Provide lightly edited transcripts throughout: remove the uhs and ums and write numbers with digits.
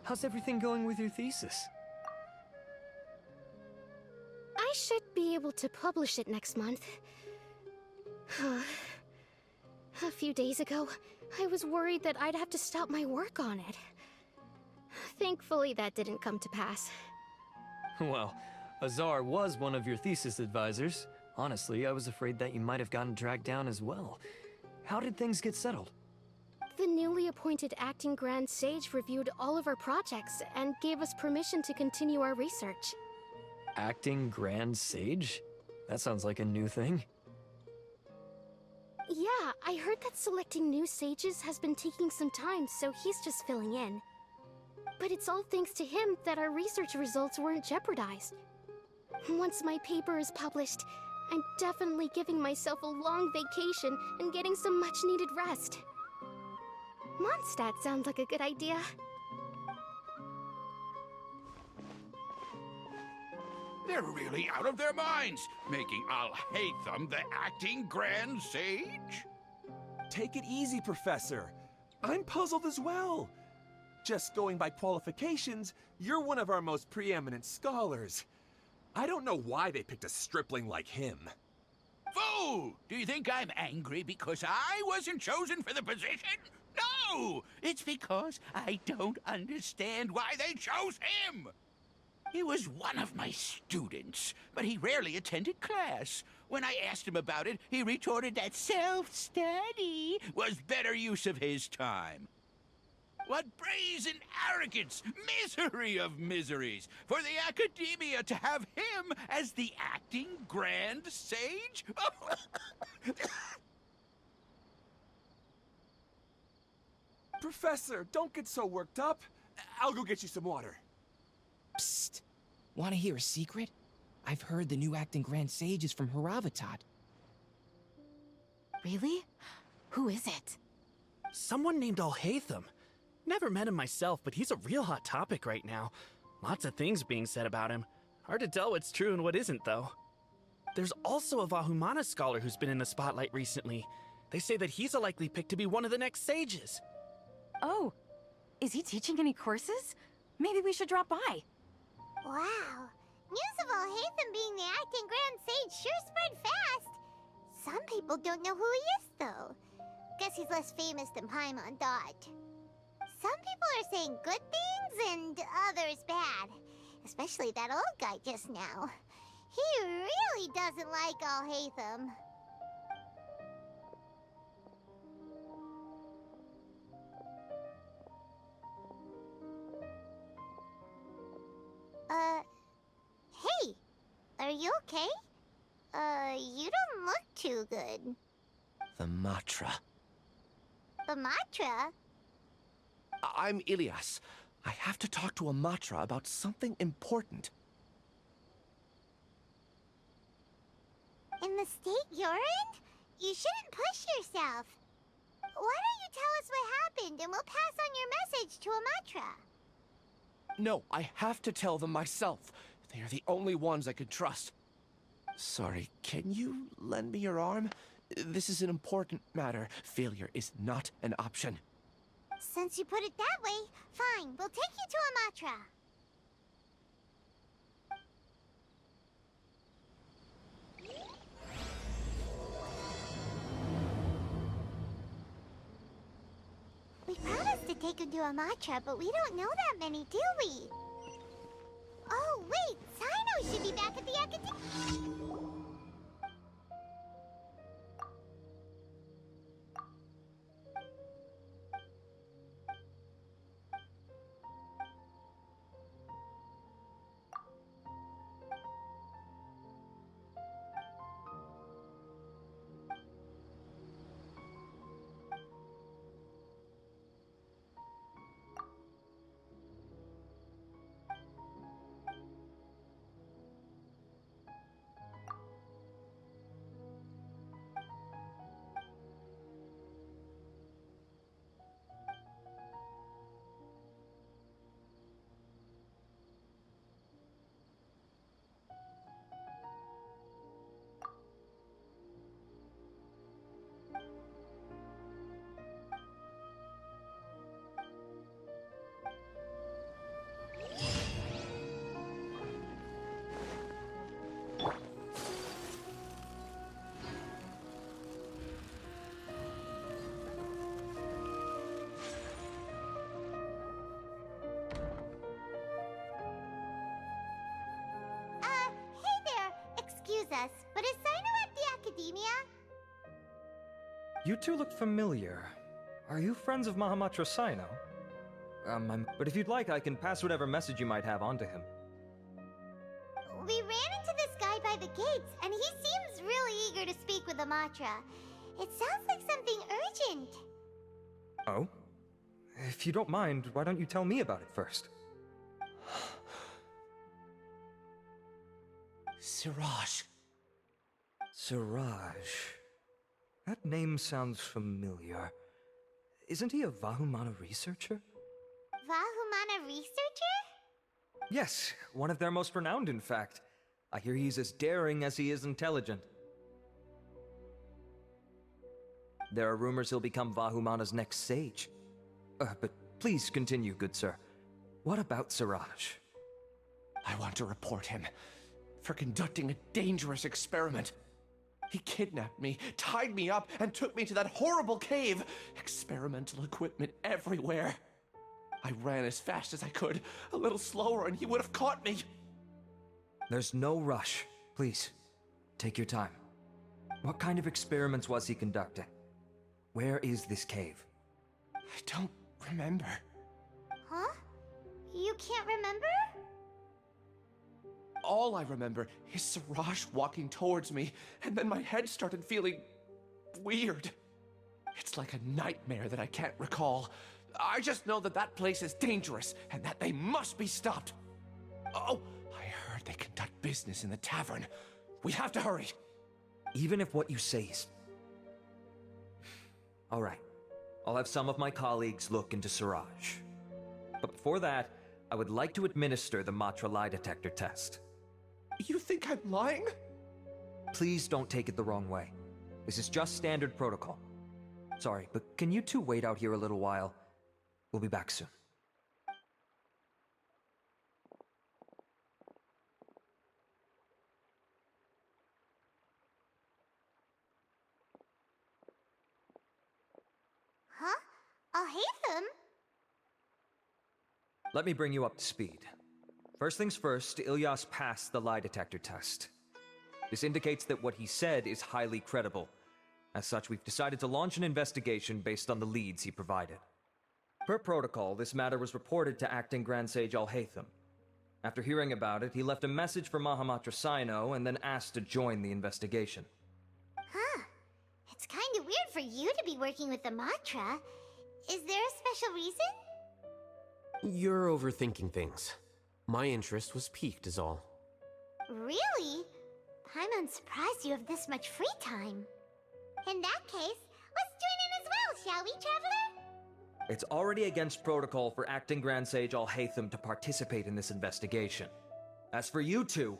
How's everything going with your thesis? I should be able to publish it next month. A few days ago, I was worried that I'd have to stop my work on it. Thankfully, that didn't come to pass. Well, Azar was one of your thesis advisors. Honestly, I was afraid that you might have gotten dragged down as well. How did things get settled? The newly appointed acting Grand Sage reviewed all of our projects and gave us permission to continue our research. Acting Grand Sage? That sounds like a new thing. Yeah, I heard that selecting new sages has been taking some time, so he's just filling in. But it's all thanks to him that our research results weren't jeopardized. Once my paper is published, I'm definitely giving myself a long vacation and getting some much-needed rest. Mondstadt sounds like a good idea. They're really out of their minds, making Al-Haytham the acting Grand Sage? Take it easy, Professor. I'm puzzled as well. Just going by qualifications, you're one of our most preeminent scholars. I don't know why they picked a stripling like him. Fool! Do you think I'm angry because I wasn't chosen for the position? No! It's because I don't understand why they chose him! He was one of my students, but he rarely attended class. When I asked him about it, he retorted that self-study was better use of his time. What brazen arrogance! Misery of miseries! For the Academia to have him as the acting Grand Sage? Professor, don't get so worked up. I'll go get you some water. Psst. Want to hear a secret? I've heard the new acting Grand Sage is from Haravatat. Really? Who is it? Someone named Al-Haytham. Never met him myself, but he's a real hot topic right now. Lots of things being said about him. Hard to tell what's true and what isn't, though. There's also a Vahumana scholar who's been in the spotlight recently. They say that he's a likely pick to be one of the next sages. Oh, is he teaching any courses? Maybe we should drop by. Wow. News of Al-Haytham being the acting Grand Sage sure spread fast. Some people don't know who he is, though. Guess he's less famous than Paimon thought. Some people are saying good things and others bad. Especially that old guy just now. He really doesn't like Al-Haytham. Hey! Are you okay? You don't look too good. The Matra. The Matra? I'm Ilias. I have to talk to a Matra about something important. In the state you're in? You shouldn't push yourself. Why don't you tell us what happened and we'll pass on your message to a Matra? No, I have to tell them myself. They are the only ones I can trust. Sorry, can you lend me your arm? This is an important matter. Failure is not an option. Since you put it that way, fine. We'll take you to a Matra. We promised to take you to a Matra, but we don't know that many, do we? Oh, wait! Sino should be back at the academy. But is Sino at the academia? You two look familiar. Are you friends of Mahamatra Sino? But if you'd like, I can pass whatever message you might have on to him. We ran into this guy by the gates, and he seems really eager to speak with Amatra. It sounds like something urgent. Oh? If you don't mind, why don't you tell me about it first? Siraj. Siraj. That name sounds familiar. Isn't he a Vahumana researcher? Vahumana researcher? Yes, one of their most renowned, in fact. I hear he's as daring as he is intelligent. There are rumors he'll become Vahumana's next sage. But please continue, good sir. What about Siraj? I want to report him for conducting a dangerous experiment. He kidnapped me, tied me up, and took me to that horrible cave. Experimental equipment everywhere. I ran as fast as I could, a little slower, and he would have caught me. There's no rush. Please, take your time. What kind of experiments was he conducting? Where is this cave? I don't remember. Huh? You can't remember? All I remember is Siraj walking towards me, and then my head started feeling weird. It's like a nightmare that I can't recall. I just know that that place is dangerous, and that they must be stopped. Oh, I heard they conduct business in the tavern. We have to hurry. Even if what you say is... All right. I'll have some of my colleagues look into Siraj. But before that, I would like to administer the Matra lie detector test. You think I'm lying? Please don't take it the wrong way. This is just standard protocol. Sorry, but can you two wait out here a little while? We'll be back soon. Huh? I'll hate them. Let me bring you up to speed. First things first, Ilyas passed the lie detector test. This indicates that what he said is highly credible. As such, we've decided to launch an investigation based on the leads he provided. Per protocol, this matter was reported to Acting Grand Sage Al-Haytham. After hearing about it, he left a message for Mahamatra Sino and then asked to join the investigation. Huh. It's kind of weird for you to be working with the Matra. Is there a special reason? You're overthinking things. My interest was piqued is all. Really? I'm surprised you have this much free time. In that case, let's join in as well, shall we, Traveler? It's already against protocol for Acting Grand Sage Al-Haytham to participate in this investigation. As for you two...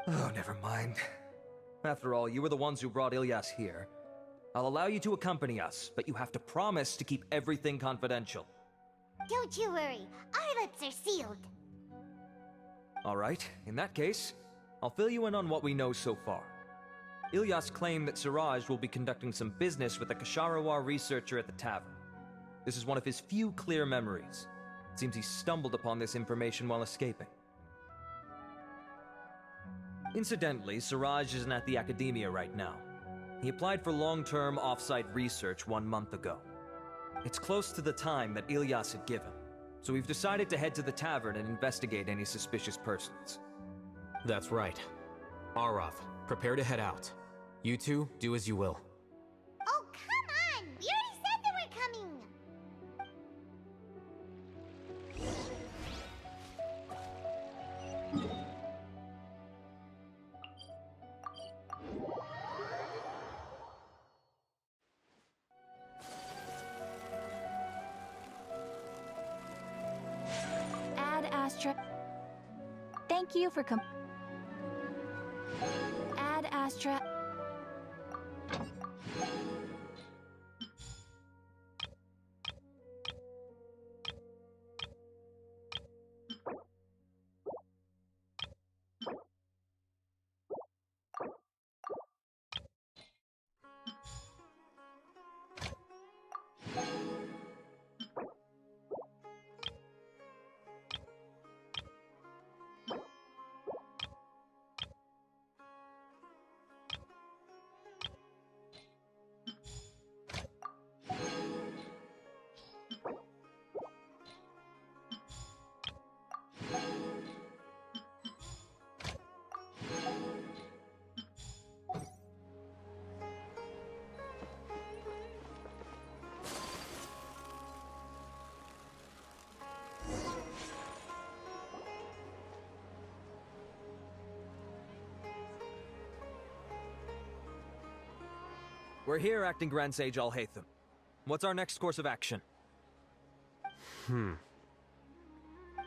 Oh, never mind. After all, you were the ones who brought Ilyas here. I'll allow you to accompany us, but you have to promise to keep everything confidential. Don't you worry, our lips are sealed. All right, in that case, I'll fill you in on what we know so far. Ilyas claimed that Siraj will be conducting some business with a Kasharawar researcher at the tavern. This is one of his few clear memories. It seems he stumbled upon this information while escaping. Incidentally, Siraj isn't at the academia right now. He applied for long-term off-site research 1 month ago. It's close to the time that Ilyas had given, so we've decided to head to the tavern and investigate any suspicious persons. That's right. Arav, prepare to head out. You two, do as you will. Oh, come on! We already said that we're coming! Ad Astra. Thank you for Ad Astra. We're here, Acting Grand Sage Alhaitham. What's our next course of action?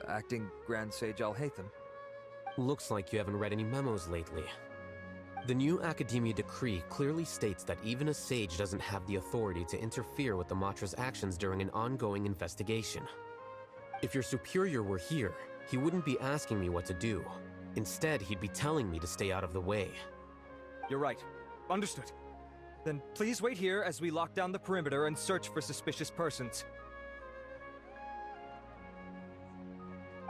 Acting Grand Sage Alhaitham? Looks like you haven't read any memos lately. The new Academia decree clearly states that even a sage doesn't have the authority to interfere with the Matra's actions during an ongoing investigation. If your superior were here, he wouldn't be asking me what to do. Instead, he'd be telling me to stay out of the way. You're right. Understood. Then please wait here as we lock down the perimeter and search for suspicious persons.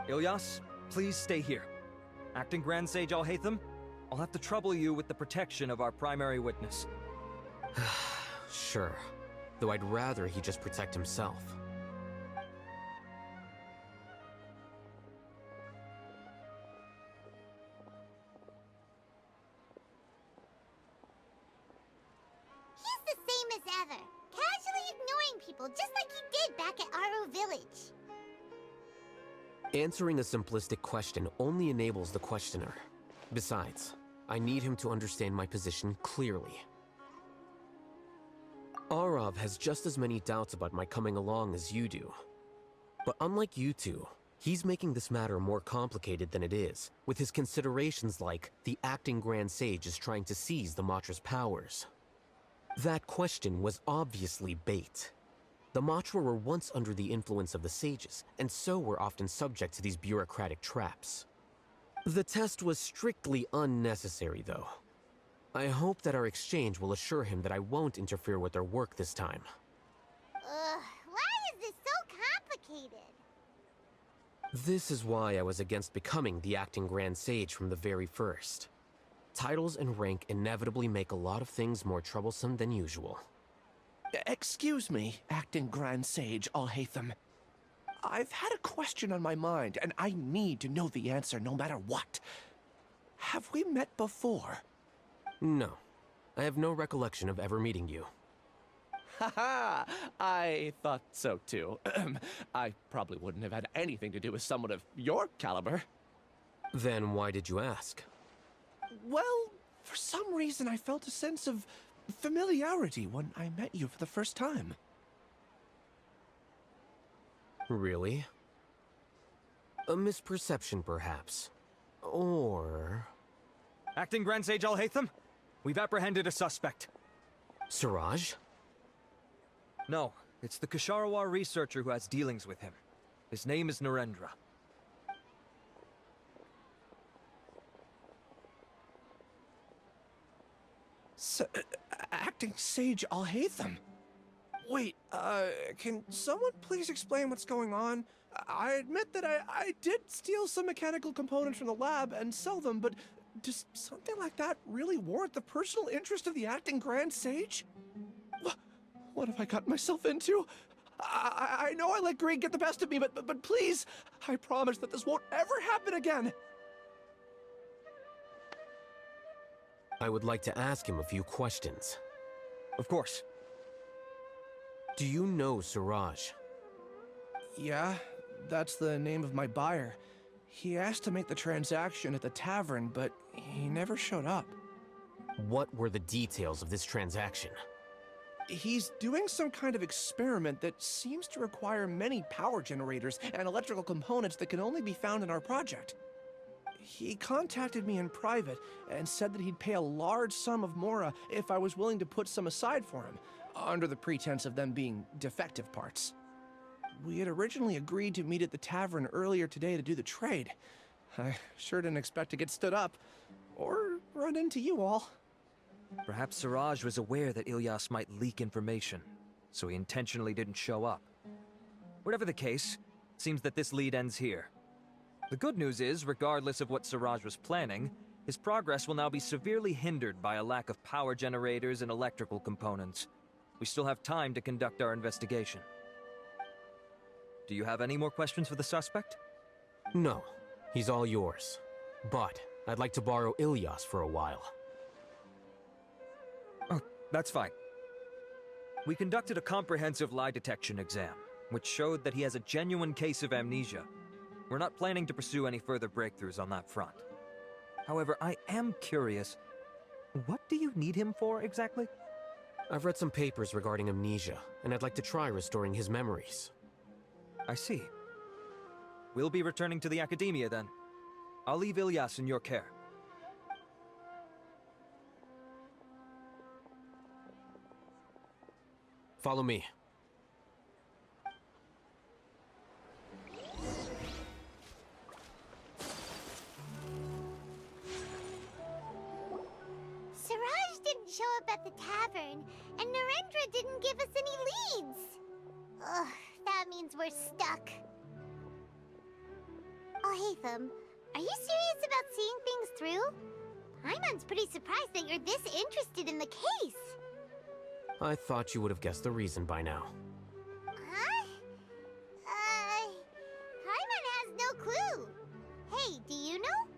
Ilyas, please stay here. Acting Grand Sage Alhaitham, I'll have to trouble you with the protection of our primary witness. Sure. Though I'd rather he just protect himself. He's the same as ever, casually ignoring people just like he did back at Aro Village. Answering a simplistic question only enables the questioner. Besides, I need him to understand my position clearly. Arav has just as many doubts about my coming along as you do. But unlike you two, he's making this matter more complicated than it is, with his considerations like the acting Grand Sage is trying to seize the Matra's powers. That question was obviously bait. The Matra were once under the influence of the sages, and so were often subject to these bureaucratic traps. The test was strictly unnecessary, though. I hope that our exchange will assure him that I won't interfere with their work this time. Why is this so complicated? This is why I was against becoming the acting Grand Sage from the very first. Titles and rank inevitably make a lot of things more troublesome than usual. Excuse me, Acting Grand Sage Alhaitham. I've had a question on my mind, and I need to know the answer no matter what. Have we met before? No. I have no recollection of ever meeting you. Haha! I thought so too. I probably wouldn't have had anything to do with someone of your caliber. Then why did you ask? Well, for some reason I felt a sense of familiarity when I met you for the first time. Really? A misperception, perhaps. Or... Acting Grand Sage Alhaitham, we've apprehended a suspect. Siraj? No, it's the Ksharawar researcher who has dealings with him. His name is Narendra. Acting Sage Alhaitham? Wait, can someone please explain what's going on? I admit that I did steal some mechanical components from the lab and sell them, but does something like that really warrant the personal interest of the Acting Grand Sage? What have I gotten myself into? I know I let greed get the best of me, but please, I promise that this won't ever happen again. I would like to ask him a few questions. Of course. Do you know Siraj? Yeah, that's the name of my buyer. He asked to make the transaction at the tavern, but he never showed up. What were the details of this transaction? He's doing some kind of experiment that seems to require many power generators and electrical components that can only be found in our project. He contacted me in private and said that he'd pay a large sum of Mora if I was willing to put some aside for him, under the pretense of them being defective parts. We had originally agreed to meet at the tavern earlier today to do the trade. I sure didn't expect to get stood up, or run into you all. Perhaps Siraj was aware that Ilyas might leak information, so he intentionally didn't show up. Whatever the case, it seems that this lead ends here. The good news is, regardless of what Siraj was planning, his progress will now be severely hindered by a lack of power generators and electrical components. We still have time to conduct our investigation. Do you have any more questions for the suspect? No, he's all yours. But I'd like to borrow Ilyas for a while. Oh, that's fine. We conducted a comprehensive lie detection exam, which showed that he has a genuine case of amnesia. We're not planning to pursue any further breakthroughs on that front. However, I am curious, what do you need him for exactly? I've read some papers regarding amnesia, and I'd like to try restoring his memories. I see. We'll be returning to the Academia then. I'll leave Ilyas in your care. Follow me. Siraj didn't show up at the tavern, and Narendra didn't give us any leads. Ugh, that means we're stuck. Oh, Hatham, are you serious about seeing things through? Paimon's pretty surprised that you're this interested in the case. I thought you would have guessed the reason by now. Huh? Paimon has no clue. Hey, do you know?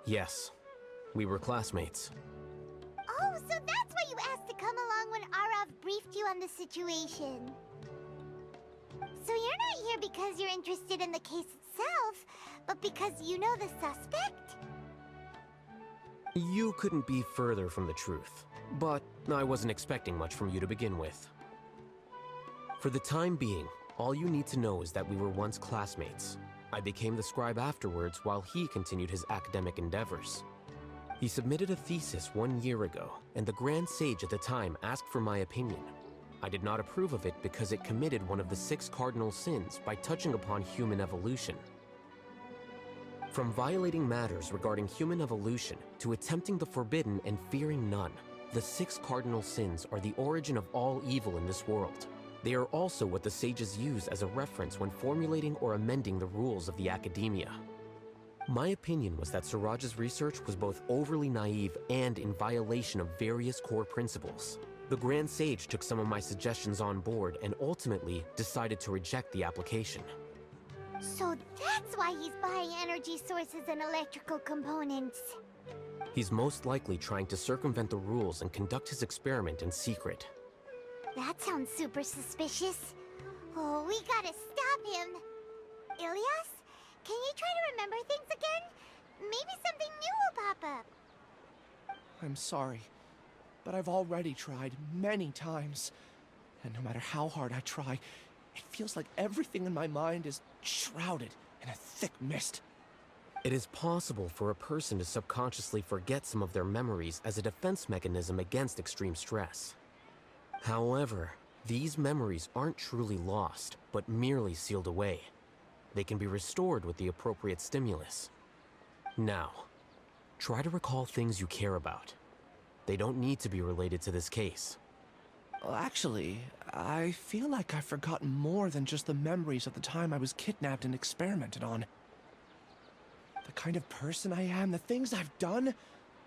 Yes, we were classmates. Oh, so that's why you asked to come along when Arav briefed you on the situation. So you're not here because you're interested in the case itself, but because you know the suspect? You couldn't be further from the truth, but I wasn't expecting much from you to begin with. For the time being, all you need to know is that we were once classmates. I became the scribe afterwards while he continued his academic endeavors. He submitted a thesis 1 year ago, and the Grand Sage at the time asked for my opinion. I did not approve of it because it committed one of the 6 cardinal sins by touching upon human evolution. From violating matters regarding human evolution to attempting the forbidden and fearing none, the 6 cardinal sins are the origin of all evil in this world. They are also what the sages use as a reference when formulating or amending the rules of the Academia. My opinion was that Siraj's research was both overly naive and in violation of various core principles. The Grand Sage took some of my suggestions on board and ultimately decided to reject the application. So that's why he's buying energy sources and electrical components. He's most likely trying to circumvent the rules and conduct his experiment in secret. That sounds super suspicious. Oh, we gotta stop him. Ilyas, can you try to remember things again? Maybe something new will pop up. I'm sorry, but I've already tried many times. And no matter how hard I try, it feels like everything in my mind is shrouded in a thick mist. It is possible for a person to subconsciously forget some of their memories as a defense mechanism against extreme stress. However, these memories aren't truly lost, but merely sealed away. They can be restored with the appropriate stimulus. Now, try to recall things you care about. They don't need to be related to this case. Well, actually, I feel like I've forgotten more than just the memories of the time I was kidnapped and experimented on. The kind of person I am, the things I've done,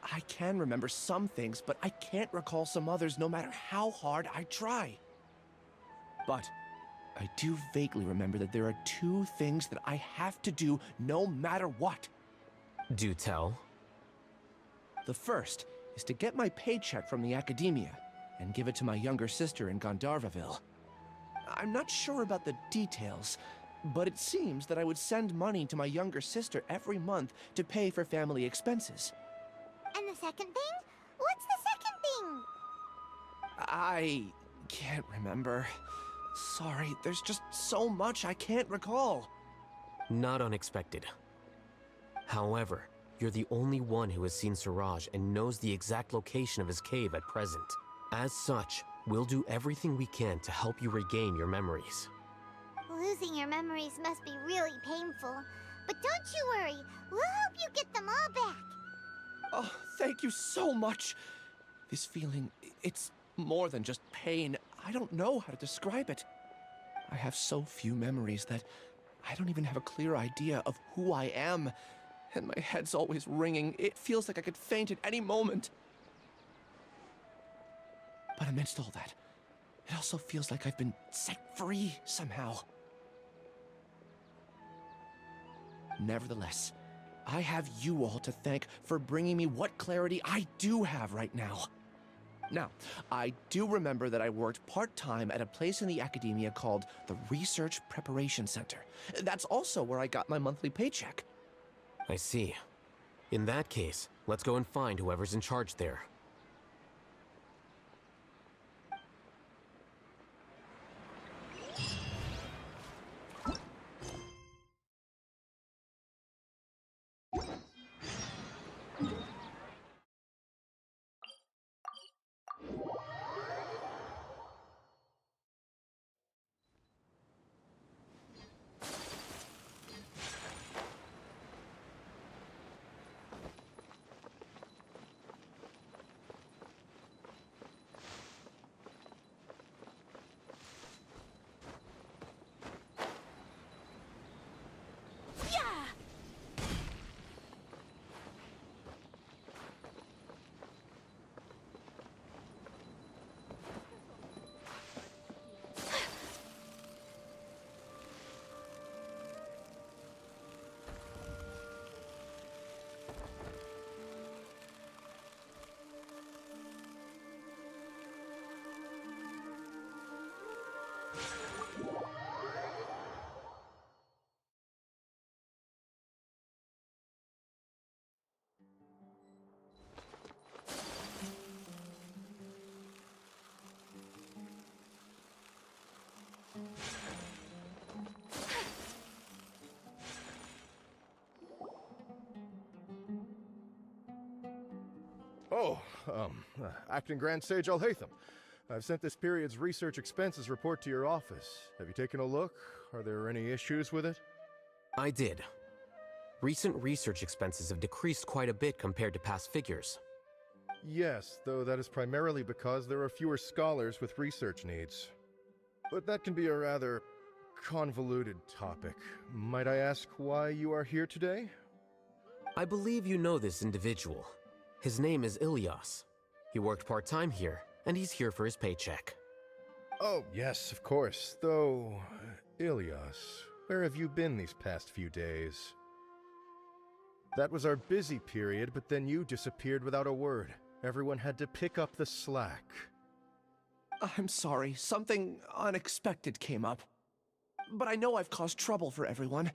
I can remember some things, but I can't recall some others no matter how hard I try. But I do vaguely remember that there are 2 things that I have to do no matter what. Do tell. The first is to get my paycheck from the Academia and give it to my younger sister in Gandharvaville. I'm not sure about the details, but it seems that I would send money to my younger sister every month to pay for family expenses. And the second thing? What's the second thing? I can't remember. Sorry, there's just so much I can't recall. Not unexpected. However, you're the only one who has seen Siraj and knows the exact location of his cave at present. As such, we'll do everything we can to help you regain your memories. Losing your memories must be really painful. But don't you worry, we'll help you get them all back. Oh, thank you so much. This feeling, it's more than just pain. I don't know how to describe it. I have so few memories that I don't even have a clear idea of who I am. And my head's always ringing. It feels like I could faint at any moment. But amidst all that, it also feels like I've been set free somehow. Nevertheless, I have you all to thank for bringing me what clarity I do have right now. Now, I do remember that I worked part-time at a place in the Academia called the Research Preparation Center. That's also where I got my monthly paycheck. I see. In that case, let's go and find whoever's in charge there. Acting Grand Sage Alhaitham. I've sent this period's research expenses report to your office. Have you taken a look? Are there any issues with it? I did. Recent research expenses have decreased quite a bit compared to past figures. Yes, though that is primarily because there are fewer scholars with research needs. But that can be a rather convoluted topic. Might I ask why you are here today? I believe you know this individual. His name is Ilyas. He worked part-time here, and he's here for his paycheck. Oh, yes, of course. Though, Ilyas, where have you been these past few days? That was our busy period, but then you disappeared without a word. Everyone had to pick up the slack. I'm sorry, something unexpected came up. But I know I've caused trouble for everyone.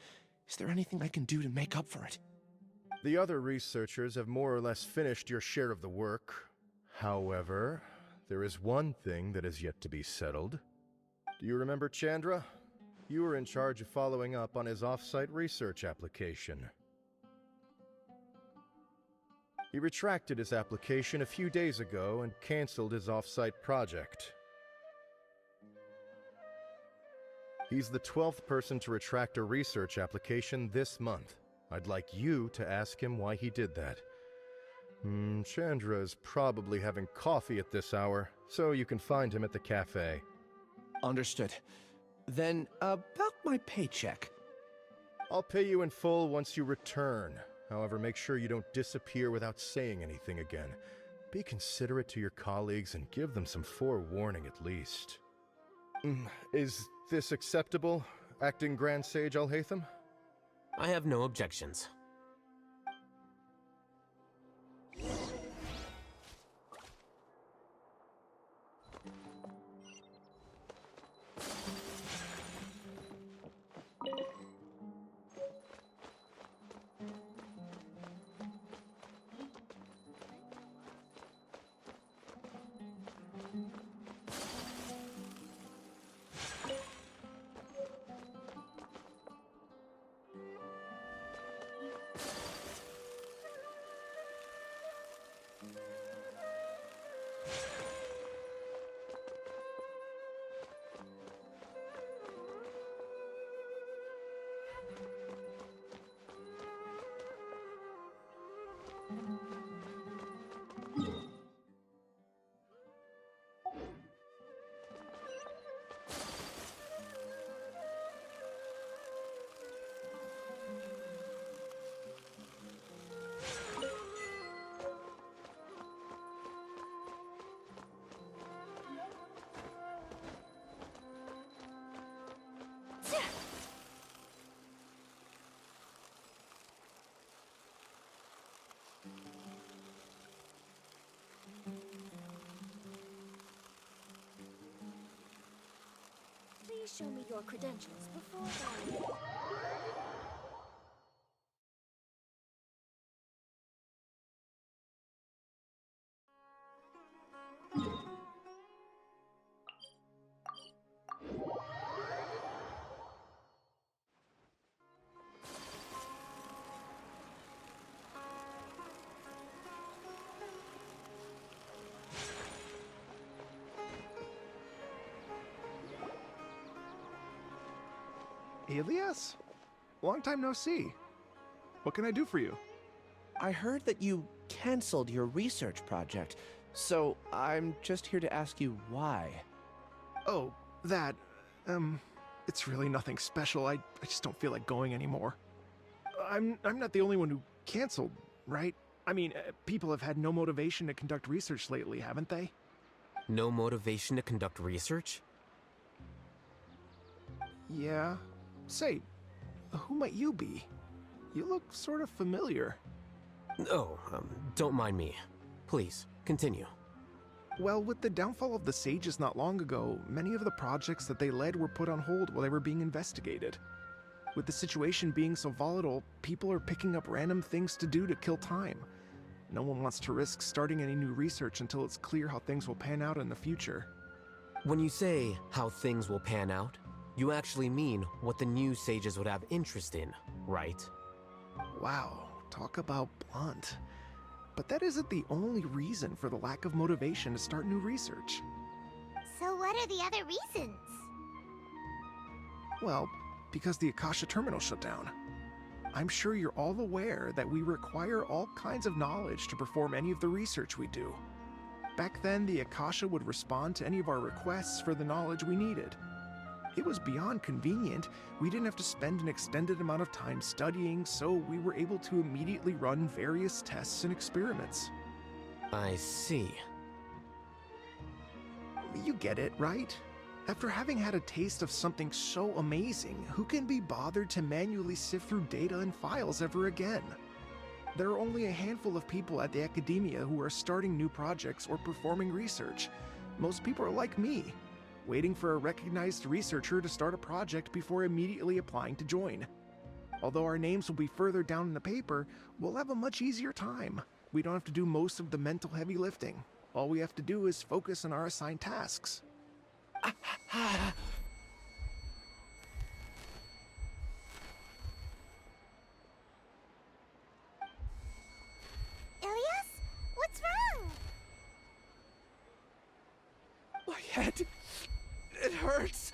Is there anything I can do to make up for it? The other researchers have more or less finished your share of the work. However, there is one thing that is yet to be settled. Do you remember Chandra? You were in charge of following up on his off-site research application. He retracted his application a few days ago and canceled his off-site project. He's the 12th person to retract a research application this month. I'd like you to ask him why he did that. Chandra is probably having coffee at this hour, so you can find him at the cafe. Understood. Then, about my paycheck. I'll pay you in full once you return. However, make sure you don't disappear without saying anything again. Be considerate to your colleagues and give them some forewarning at least. Is this acceptable, Acting Grand Sage Alhaitham? I have no objections. Please show me your credentials before I... Ilyas? Long time no see. What can I do for you? I heard that you canceled your research project, so I'm just here to ask you why. Oh, that... it's really nothing special. I just don't feel like going anymore. I'm not the only one who canceled, right? I mean, people have had no motivation to conduct research lately, haven't they? No motivation to conduct research? Yeah. Say, who might you be? You look sort of familiar. Oh, don't mind me. Please, continue. Well, with the downfall of the sages not long ago, many of the projects that they led were put on hold while they were being investigated. With the situation being so volatile, people are picking up random things to do to kill time. No one wants to risk starting any new research until it's clear how things will pan out in the future. When you say how things will pan out, you actually mean what the new sages would have interest in, right? Wow, talk about blunt. But that isn't the only reason for the lack of motivation to start new research. So what are the other reasons? Well, because the Akasha terminal shut down. I'm sure you're all aware that we require all kinds of knowledge to perform any of the research we do. Back then, the Akasha would respond to any of our requests for the knowledge we needed. It was beyond convenient. We didn't have to spend an extended amount of time studying, so we were able to immediately run various tests and experiments. I see. You get it, right? After having had a taste of something so amazing, who can be bothered to manually sift through data and files ever again? There are only a handful of people at the academia who are starting new projects or performing research. Most people are like me, waiting for a recognized researcher to start a project before immediately applying to join. Although our names will be further down in the paper, we'll have a much easier time. We don't have to do most of the mental heavy lifting. All we have to do is focus on our assigned tasks. Ilias? What's wrong? My head. It hurts.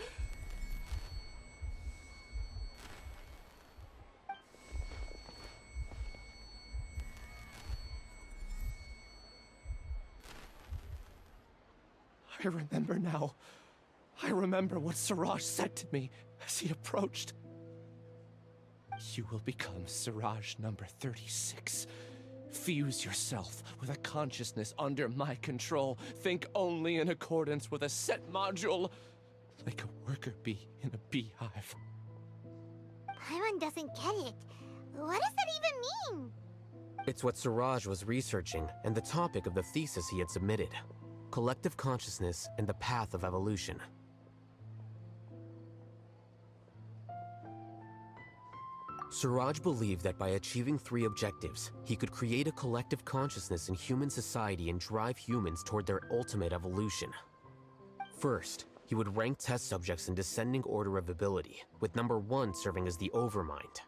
I remember now. I remember what Siraj said to me as he approached. You will become Siraj number 36. Fuse yourself with a consciousness under my control. Think only in accordance with a set module, like a worker bee in a beehive. Paimon doesn't get it. What does that even mean? It's what Siraj was researching and the topic of the thesis he had submitted. Collective consciousness and the path of evolution. Siraj believed that by achieving 3 objectives, he could create a collective consciousness in human society and drive humans toward their ultimate evolution. First, he would rank test subjects in descending order of ability, with number 1 serving as the Overmind.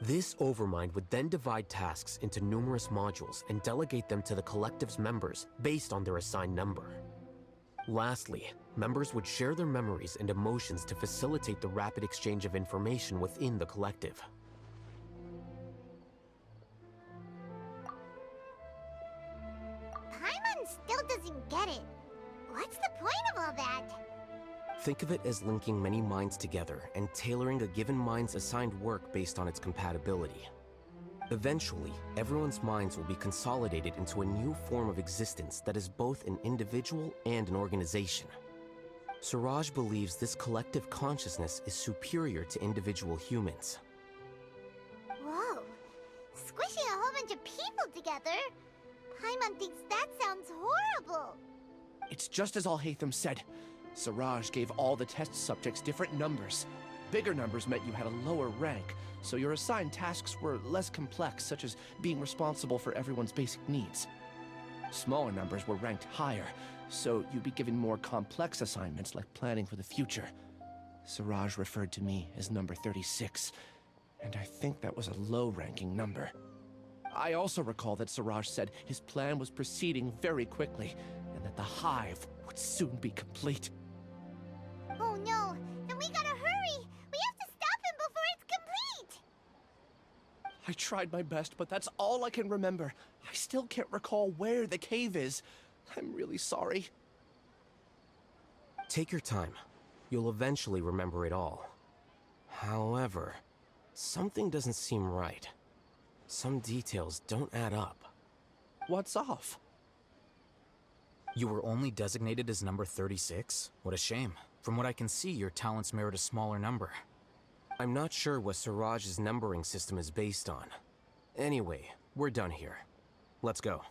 This Overmind would then divide tasks into numerous modules and delegate them to the collective's members based on their assigned number. Lastly, members would share their memories and emotions to facilitate the rapid exchange of information within the collective. Paimon still doesn't get it. What's the point of all that? Think of it as linking many minds together and tailoring a given mind's assigned work based on its compatibility. Eventually, everyone's minds will be consolidated into a new form of existence that is both an individual and an organization. Siraj believes this collective consciousness is superior to individual humans. Whoa. Squishing a whole bunch of people together? Paimon thinks that sounds horrible. It's just as Al-Haytham said. Siraj gave all the test subjects different numbers. Bigger numbers meant you had a lower rank, so your assigned tasks were less complex, such as being responsible for everyone's basic needs. Smaller numbers were ranked higher, so you'd be given more complex assignments like planning for the future. Siraj referred to me as number 36, and I think that was a low-ranking number. I also recall that Siraj said his plan was proceeding very quickly, and that the hive would soon be complete. Oh no, then we gotta hurry! We have to stop him before it's complete! I tried my best, but that's all I can remember. I still can't recall where the cave is. I'm really sorry. Take your time. You'll eventually remember it all. However, something doesn't seem right. Some details don't add up. What's off? You were only designated as number 36? What a shame. From what I can see, your talents merit a smaller number. I'm not sure what Siraj's numbering system is based on. Anyway, we're done here. Let's go.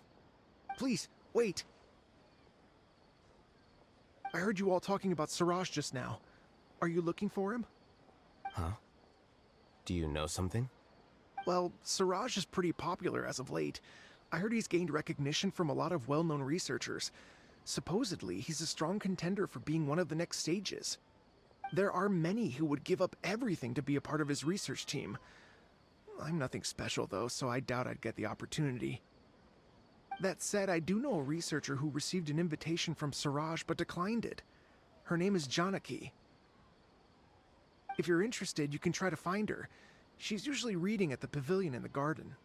Please, wait. I heard you all talking about Siraj just now. Are you looking for him? Huh? Do you know something? Well, Siraj is pretty popular as of late. I heard he's gained recognition from a lot of well-known researchers. Supposedly, he's a strong contender for being one of the next sages. There are many who would give up everything to be a part of his research team. I'm nothing special, though, so I doubt I'd get the opportunity. That said, I do know a researcher who received an invitation from Siraj but declined it. Her name is Janaki. If you're interested, you can try to find her. She's usually reading at the pavilion in the garden.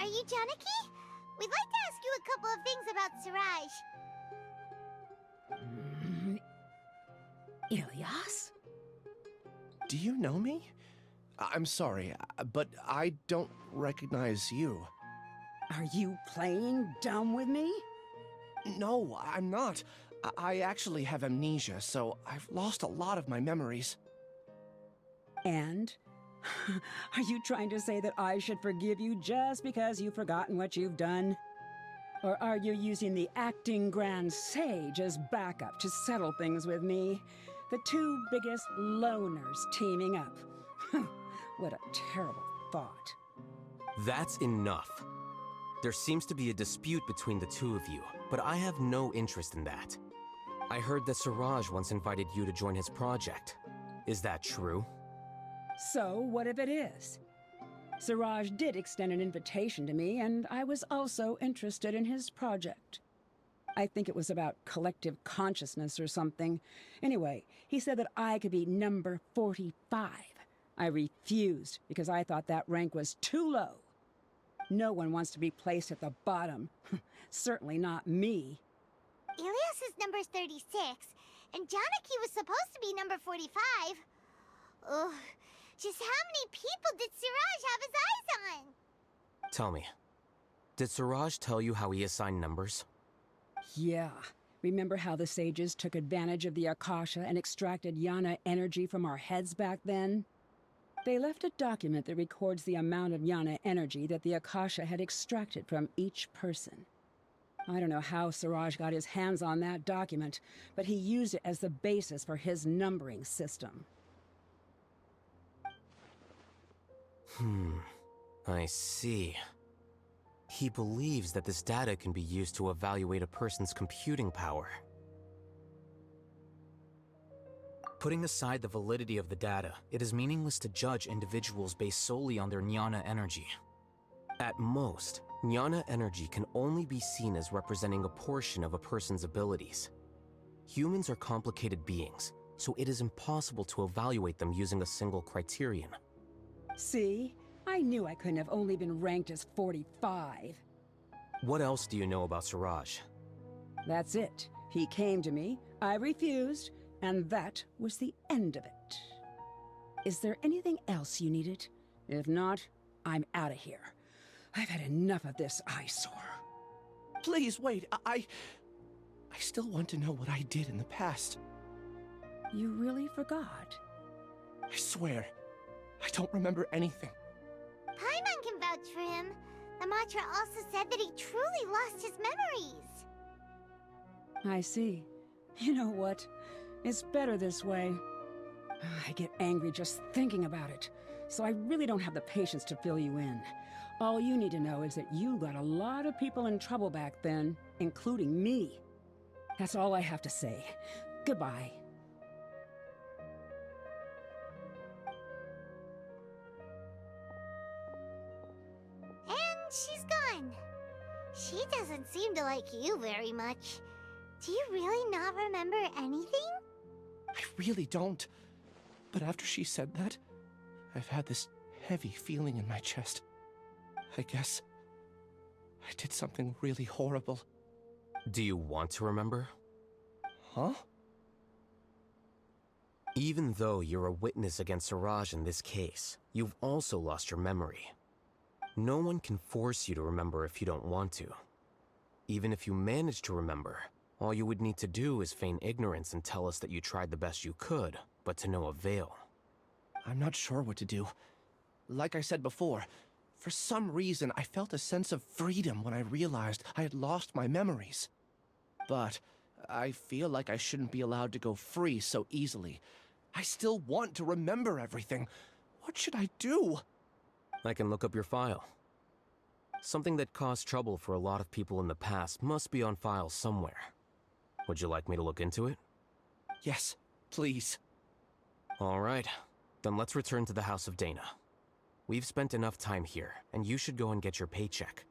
Are you Janaki? We'd like to ask you a couple of things about Siraj. Ilyas? Do you know me? I'm sorry, but I don't recognize you. Are you playing dumb with me? No, I'm not. I actually have amnesia, so I've lost a lot of my memories. And? Are you trying to say that I should forgive you just because you've forgotten what you've done? Or are you using the acting Grand Sage as backup to settle things with me? The two biggest loners teaming up. What a terrible thought. That's enough. There seems to be a dispute between the two of you, but I have no interest in that. I heard that Siraj once invited you to join his project. Is that true? So, what if it is? Siraj did extend an invitation to me, and I was also interested in his project. I think it was about collective consciousness or something. Anyway, he said that I could be number 45. I refused because I thought that rank was too low. No one wants to be placed at the bottom. Certainly not me. Ilyas is number 36, and Janaki was supposed to be number 45. Ugh. Just how many people did Siraj have his eyes on? Tell me, did Siraj tell you how he assigned numbers? Yeah. Remember how the sages took advantage of the Akasha and extracted Yana energy from our heads back then? They left a document that records the amount of Yana energy that the Akasha had extracted from each person. I don't know how Siraj got his hands on that document, but he used it as the basis for his numbering system. I see. He believes that this data can be used to evaluate a person's computing power. Putting aside the validity of the data, it is meaningless to judge individuals based solely on their Jnana energy. At most, Jnana energy can only be seen as representing a portion of a person's abilities. Humans are complicated beings, so it is impossible to evaluate them using a single criterion. See? I knew I couldn't have only been ranked as 45. What else do you know about Siraj? That's it. He came to me, I refused, and that was the end of it. Is there anything else you needed? If not, I'm out of here. I've had enough of this eyesore. Please, wait. I still want to know what I did in the past. You really forgot? I swear, I don't remember anything. Paimon can vouch for him. The mantra also said that he truly lost his memories. I see. You know what? It's better this way. I get angry just thinking about it, so I really don't have the patience to fill you in. All you need to know is that you got a lot of people in trouble back then, including me. That's all I have to say. Goodbye. And she's gone. She doesn't seem to like you very much. Do you really not remember anything? I really don't. But after she said that, I've had this heavy feeling in my chest. I guess I did something really horrible. Do you want to remember? Huh? Even though you're a witness against Siraj in this case, you've also lost your memory. No one can force you to remember if you don't want to. Even if you manage to remember, all you would need to do is feign ignorance and tell us that you tried the best you could, but to no avail. I'm not sure what to do. Like I said before, for some reason I felt a sense of freedom when I realized I had lost my memories. But I feel like I shouldn't be allowed to go free so easily. I still want to remember everything. What should I do? I can look up your file. Something that caused trouble for a lot of people in the past must be on file somewhere. Would you like me to look into it? Yes, please. All right. Then let's return to the House of Dana. We've spent enough time here, and you should go and get your paycheck.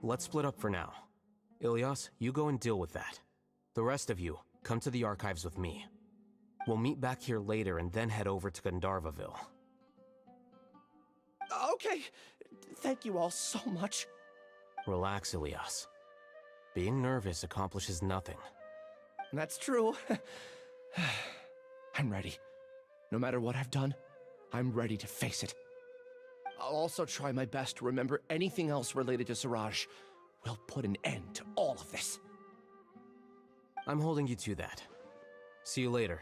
Let's split up for now. Ilyas, you go and deal with that. The rest of you, come to the archives with me. We'll meet back here later and then head over to Gandharvaville. Okay. Thank you all so much. Relax, Ilyas. Being nervous accomplishes nothing. That's true. I'm ready. No matter what I've done, I'm ready to face it. I'll also try my best to remember anything else related to Siraj. We'll put an end to all of this. I'm holding you to that. See you later.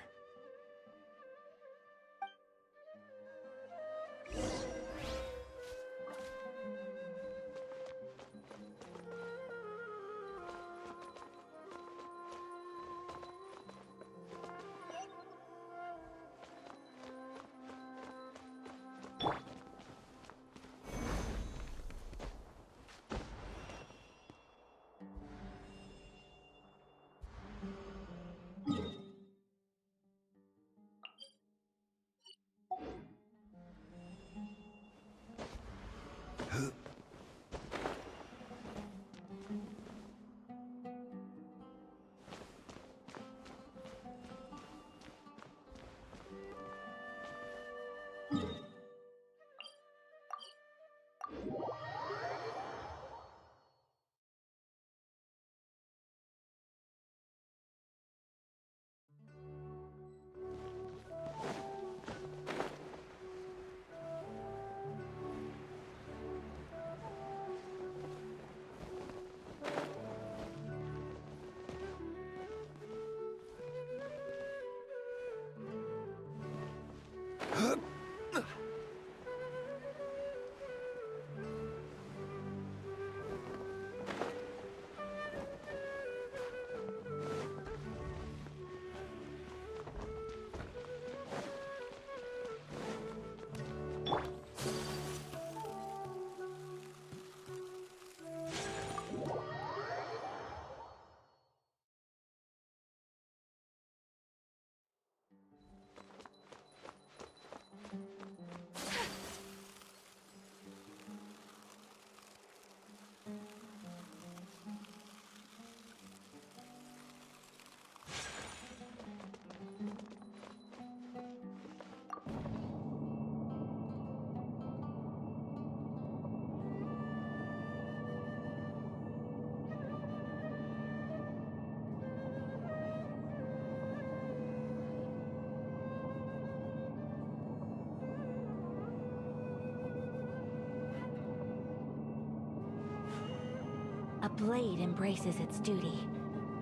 blade embraces its duty.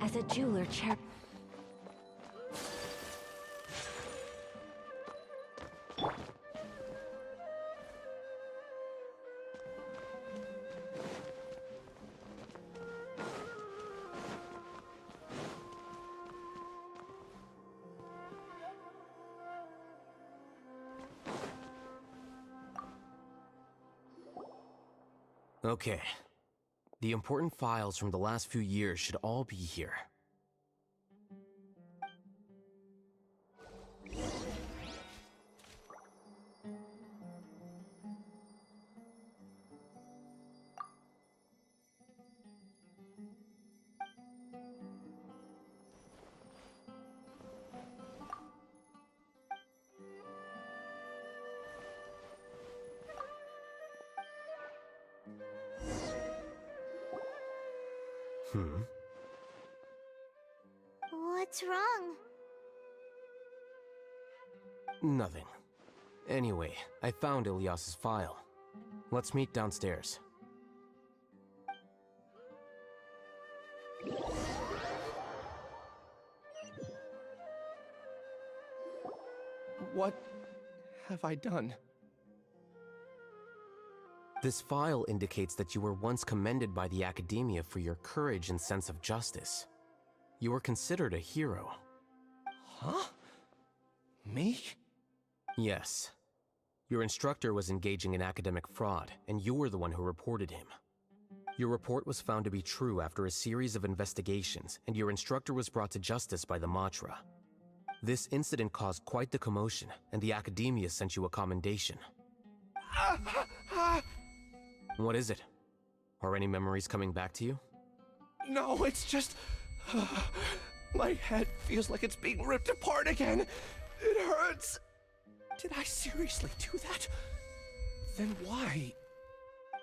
As a jeweler Okay. The important files from the last few years should all be here. What's wrong? Nothing. Anyway, I found Ilyas's file. Let's meet downstairs. What have I done? This file indicates that you were once commended by the Academia for your courage and sense of justice. You were considered a hero. Huh? Me? Yes. Your instructor was engaging in academic fraud, and you were the one who reported him. Your report was found to be true after a series of investigations, and your instructor was brought to justice by the Matra. This incident caused quite the commotion, and the Academia sent you a commendation. What is it? Are any memories coming back to you? No, it's just... my head feels like it's being ripped apart again. It hurts. Did I seriously do that? Then why?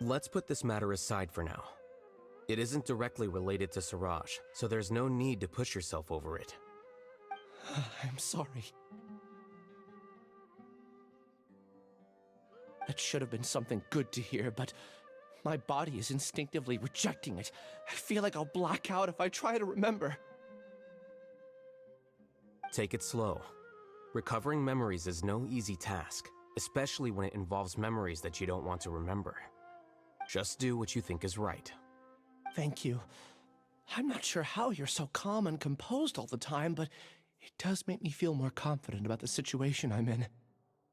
Let's put this matter aside for now. It isn't directly related to Siraj, so there's no need to push yourself over it. I'm sorry. That should have been something good to hear, but my body is instinctively rejecting it. I feel like I'll black out if I try to remember. Take it slow. Recovering memories is no easy task, especially when it involves memories that you don't want to remember. Just do what you think is right. Thank you. I'm not sure how you're so calm and composed all the time, but it does make me feel more confident about the situation I'm in.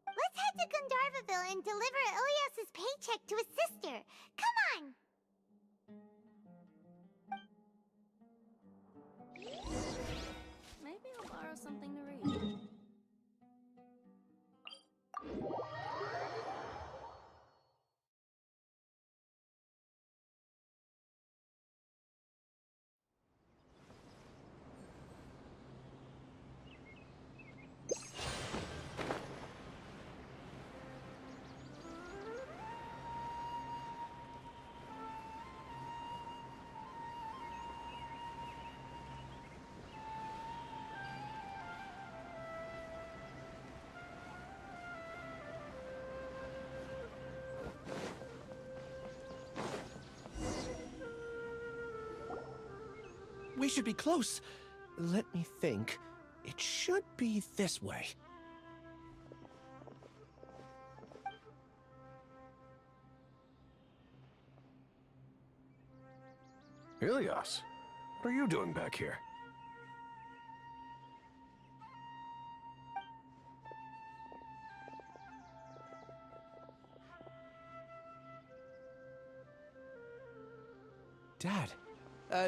Let's head to Gandharvaville and deliver Ilyas's paycheck to his sister. Come on! Maybe I'll borrow something to read. We should be close. Let me think. It should be this way. Ilyas, what are you doing back here? Dad,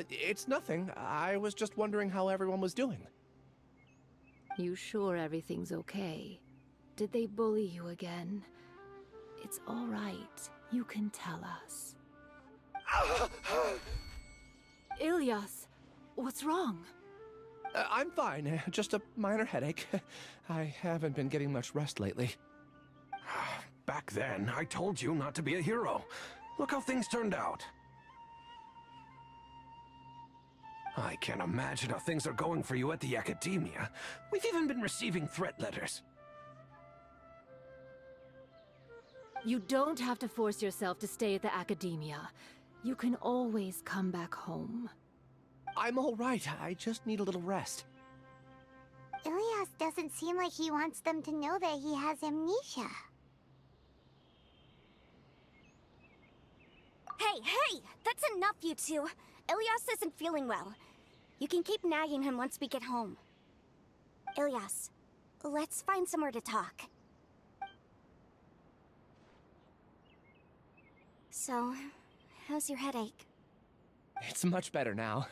it's nothing. I was just wondering how everyone was doing. You sure everything's okay? Did they bully you again? It's all right. You can tell us. Ilyas, what's wrong? I'm fine. Just a minor headache. I haven't been getting much rest lately. Back then, I told you not to be a hero. Look how things turned out. I can't imagine how things are going for you at the Academia. We've even been receiving threat letters. You don't have to force yourself to stay at the Academia. You can always come back home. I'm all right. I just need a little rest. Ilias doesn't seem like he wants them to know that he has amnesia. Hey! That's enough, you two! Ilias isn't feeling well. You can keep nagging him once we get home. Ilias, let's find somewhere to talk. So, how's your headache? It's much better now.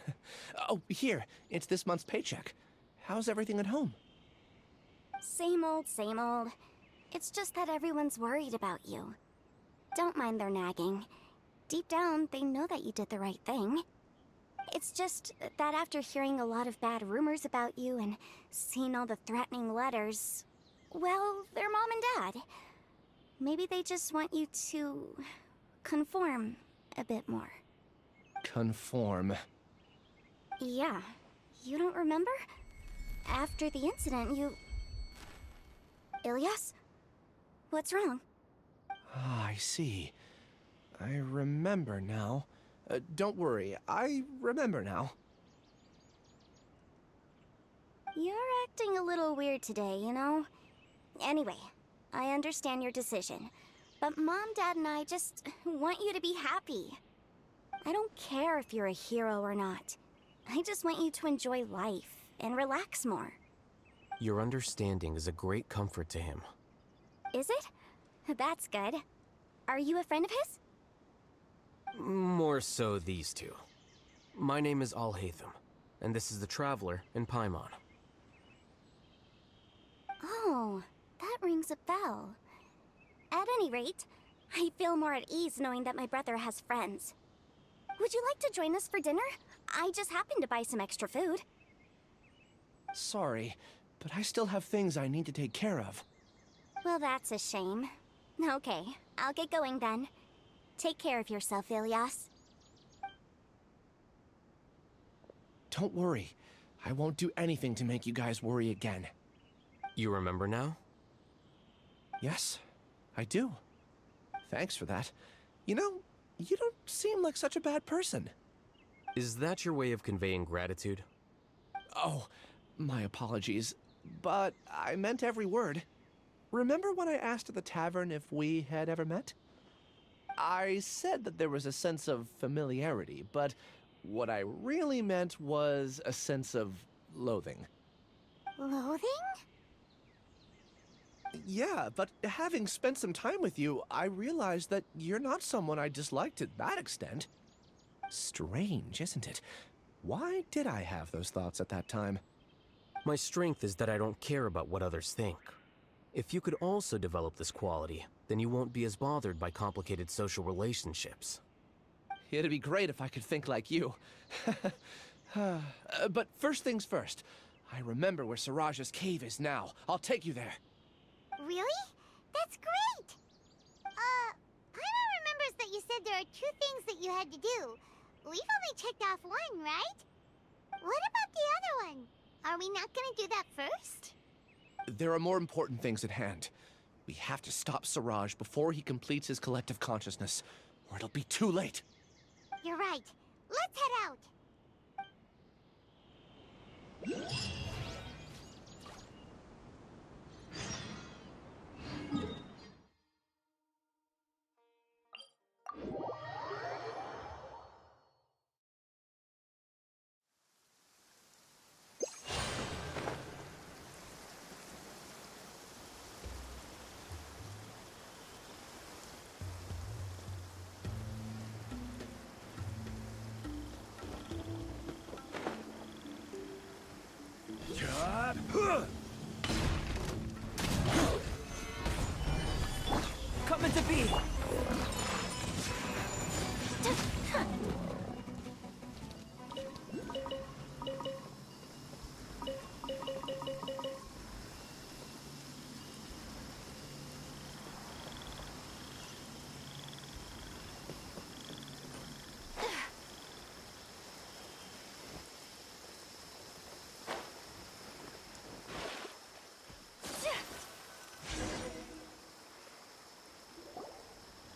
Oh, here. It's this month's paycheck. How's everything at home? Same old, same old. It's just that everyone's worried about you. Don't mind their nagging. Deep down, they know that you did the right thing. It's just that after hearing a lot of bad rumors about you and seeing all the threatening letters, well, they're mom and dad. Maybe they just want you to conform a bit more. Conform. Yeah. You don't remember? After the incident, you... Ilias? What's wrong? Ah, I see. I remember now. Don't worry, I remember now. You're acting a little weird today, you know? Anyway, I understand your decision. But Mom, Dad, and I just want you to be happy. I don't care if you're a hero or not. I just want you to enjoy life and relax more. Your understanding is a great comfort to him. Is it? That's good. Are you a friend of his? More so these two. My name is Alhaitham, and this is the Traveler in Paimon. Oh, that rings a bell. At any rate, I feel more at ease knowing that my brother has friends. Would you like to join us for dinner? I just happened to buy some extra food. Sorry, but I still have things I need to take care of. Well, that's a shame. Okay, I'll get going then. Take care of yourself, Ilias. Don't worry. I won't do anything to make you guys worry again. You remember now? Yes, I do. Thanks for that. You know, you don't seem like such a bad person. Is that your way of conveying gratitude? Oh, my apologies. But I meant every word. Remember when I asked at the tavern if we had ever met? I said that there was a sense of familiarity, but what I really meant was a sense of loathing. Loathing? Yeah, but having spent some time with you, I realized that you're not someone I dislike to that extent. Strange, isn't it? Why did I have those thoughts at that time? My strength is that I don't care about what others think. If you could also develop this quality, then you won't be as bothered by complicated social relationships. It'd be great if I could think like you. But first things first. I remember where Siraj's cave is now. I'll take you there. Really? That's great! Paimon remembers that you said there are 2 things that you had to do. We've only checked off 1, right? What about the other one? Are we not gonna do that first? There are more important things at hand. We have to stop Siraj before he completes his collective consciousness, or it'll be too late. You're right. Let's head out. Coming to be!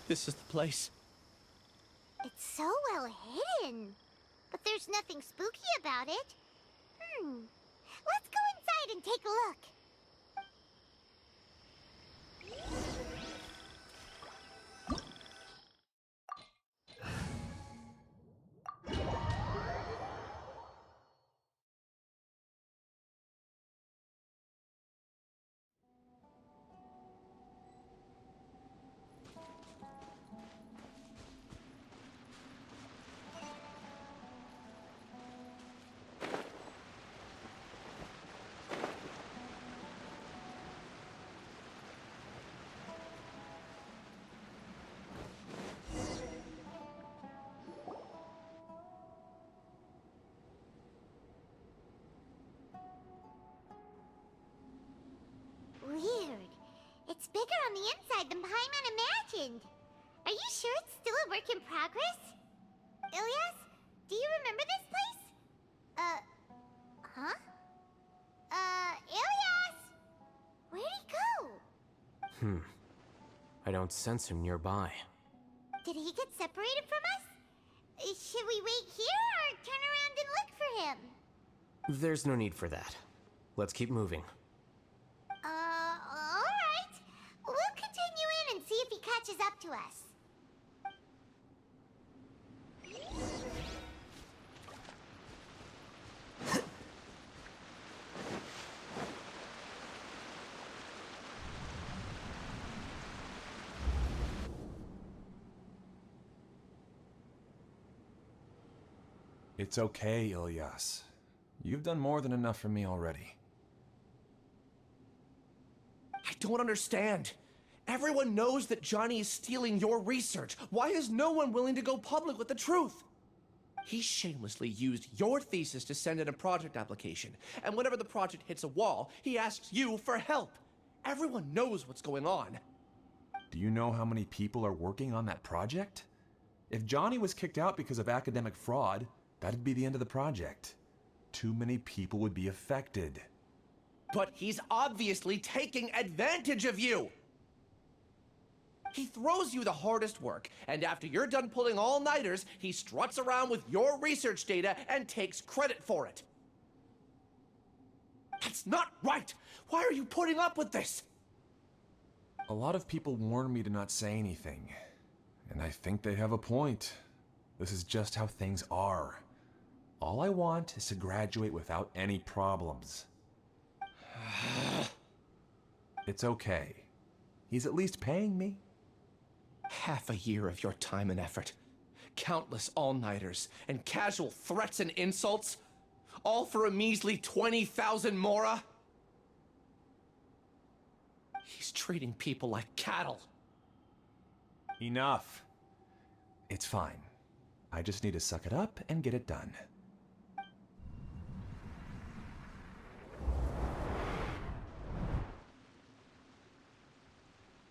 This is the place. It's so well hidden. But there's nothing spooky about it. Let's go inside and take a look. Weird. It's bigger on the inside than Paimon imagined. Are you sure it's still a work in progress? Ilyas, do you remember this place? Huh? Ilyas! Where'd he go? I don't sense him nearby. Did he get separated from us? Should we wait here or turn around and look for him? There's no need for that. Let's keep moving. Alright. We'll continue in and see if he catches up to us. It's okay, Ilyas. You've done more than enough for me already. I don't understand. Everyone knows that Johnny is stealing your research. Why is no one willing to go public with the truth? He shamelessly used your thesis to send in a project application, and whenever the project hits a wall, he asks you for help. Everyone knows what's going on. Do you know how many people are working on that project? If Johnny was kicked out because of academic fraud, that'd be the end of the project. Too many people would be affected. But he's obviously taking advantage of you! He throws you the hardest work, and after you're done pulling all-nighters, he struts around with your research data and takes credit for it. That's not right! Why are you putting up with this? A lot of people warn me to not say anything, and I think they have a point. This is just how things are. All I want is to graduate without any problems. It's okay. He's at least paying me. Half a year of your time and effort, countless all-nighters, and casual threats and insults, all for a measly 20,000 mora? He's treating people like cattle. Enough. It's fine. I just need to suck it up and get it done.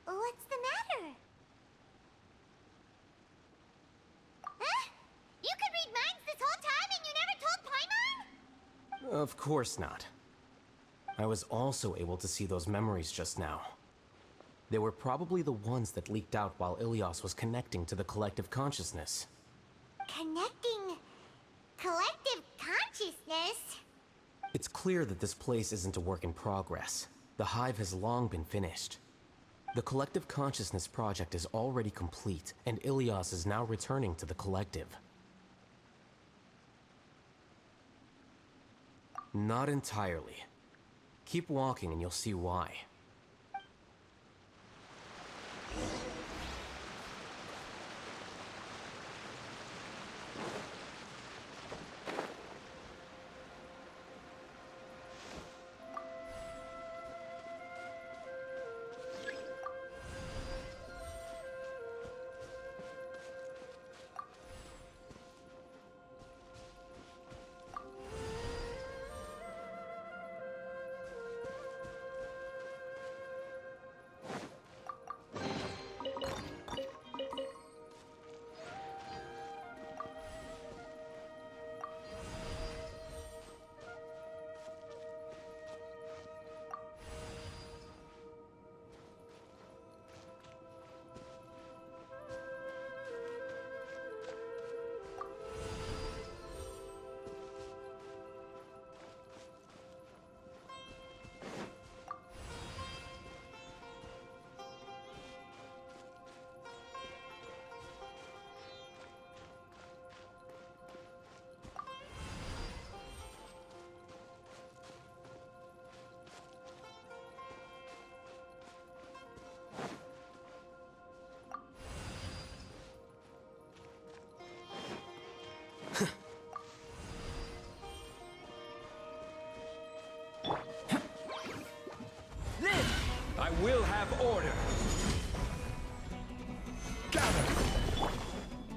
What's the matter? Huh? You could read minds this whole time and you never told Paimon? Of course not. I was also able to see those memories just now. They were probably the ones that leaked out while Ilyas was connecting to the collective consciousness. Connecting collective consciousness? It's clear that this place isn't a work in progress. The hive has long been finished. The collective consciousness project is already complete, and Ilyas is now returning to the collective. Not entirely. Keep walking and you'll see why.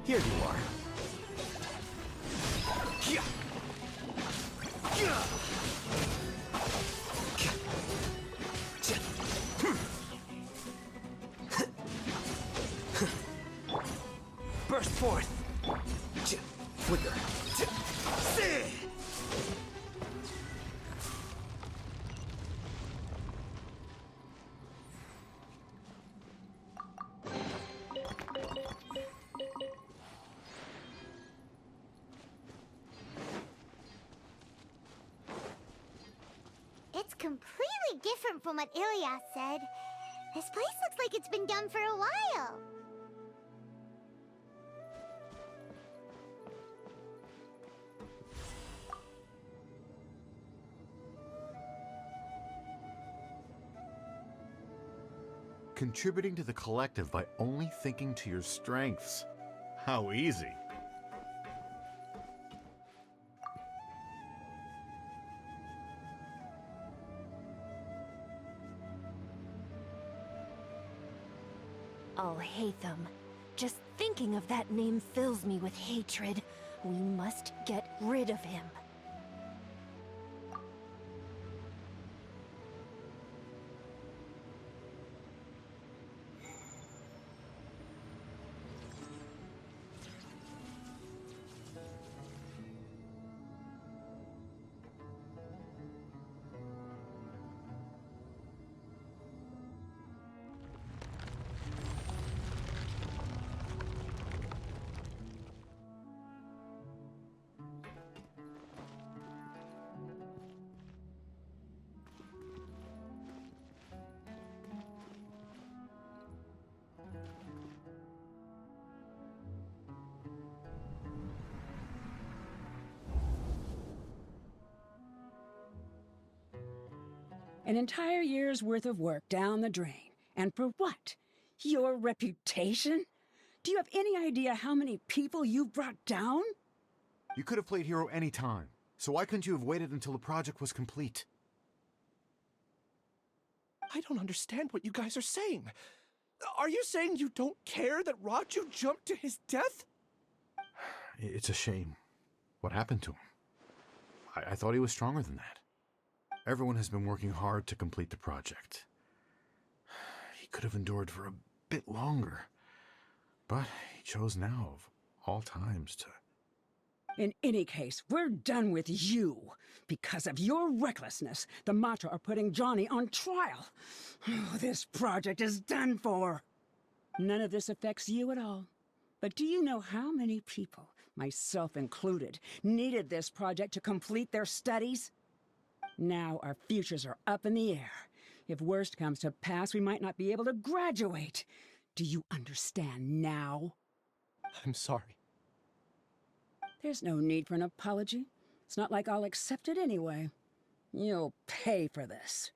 Here you are. Burst forth! Flicker. It's completely different from what Ilyas said. This place looks like it's been done for a while. Contributing to the collective by only thinking to your strengths. How easy. Al-Haytham. Just thinking of that name fills me with hatred. We must get rid of him. An entire year's worth of work down the drain. And for what? Your reputation? Do you have any idea how many people you've brought down? You could have played hero any time, so why couldn't you have waited until the project was complete? I don't understand what you guys are saying. Are you saying you don't care that Raju jumped to his death? It's a shame. What happened to him? I thought he was stronger than that. Everyone has been working hard to complete the project. He could have endured for a bit longer, but he chose now, of all times, to... In any case, we're done with you. Because of your recklessness, the Matra are putting Johnny on trial. This project is done for. None of this affects you at all. But do you know how many people, myself included, needed this project to complete their studies? Now our futures are up in the air. If worst comes to pass, we might not be able to graduate. Do you understand now? I'm sorry. There's no need for an apology. It's not like I'll accept it anyway. You'll pay for this.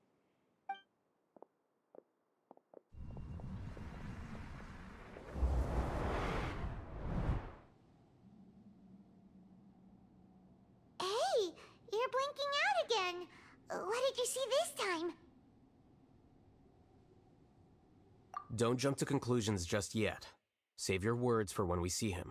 Hey, you're blinking out again. What did you see this time? Don't jump to conclusions just yet. Save your words for when we see him.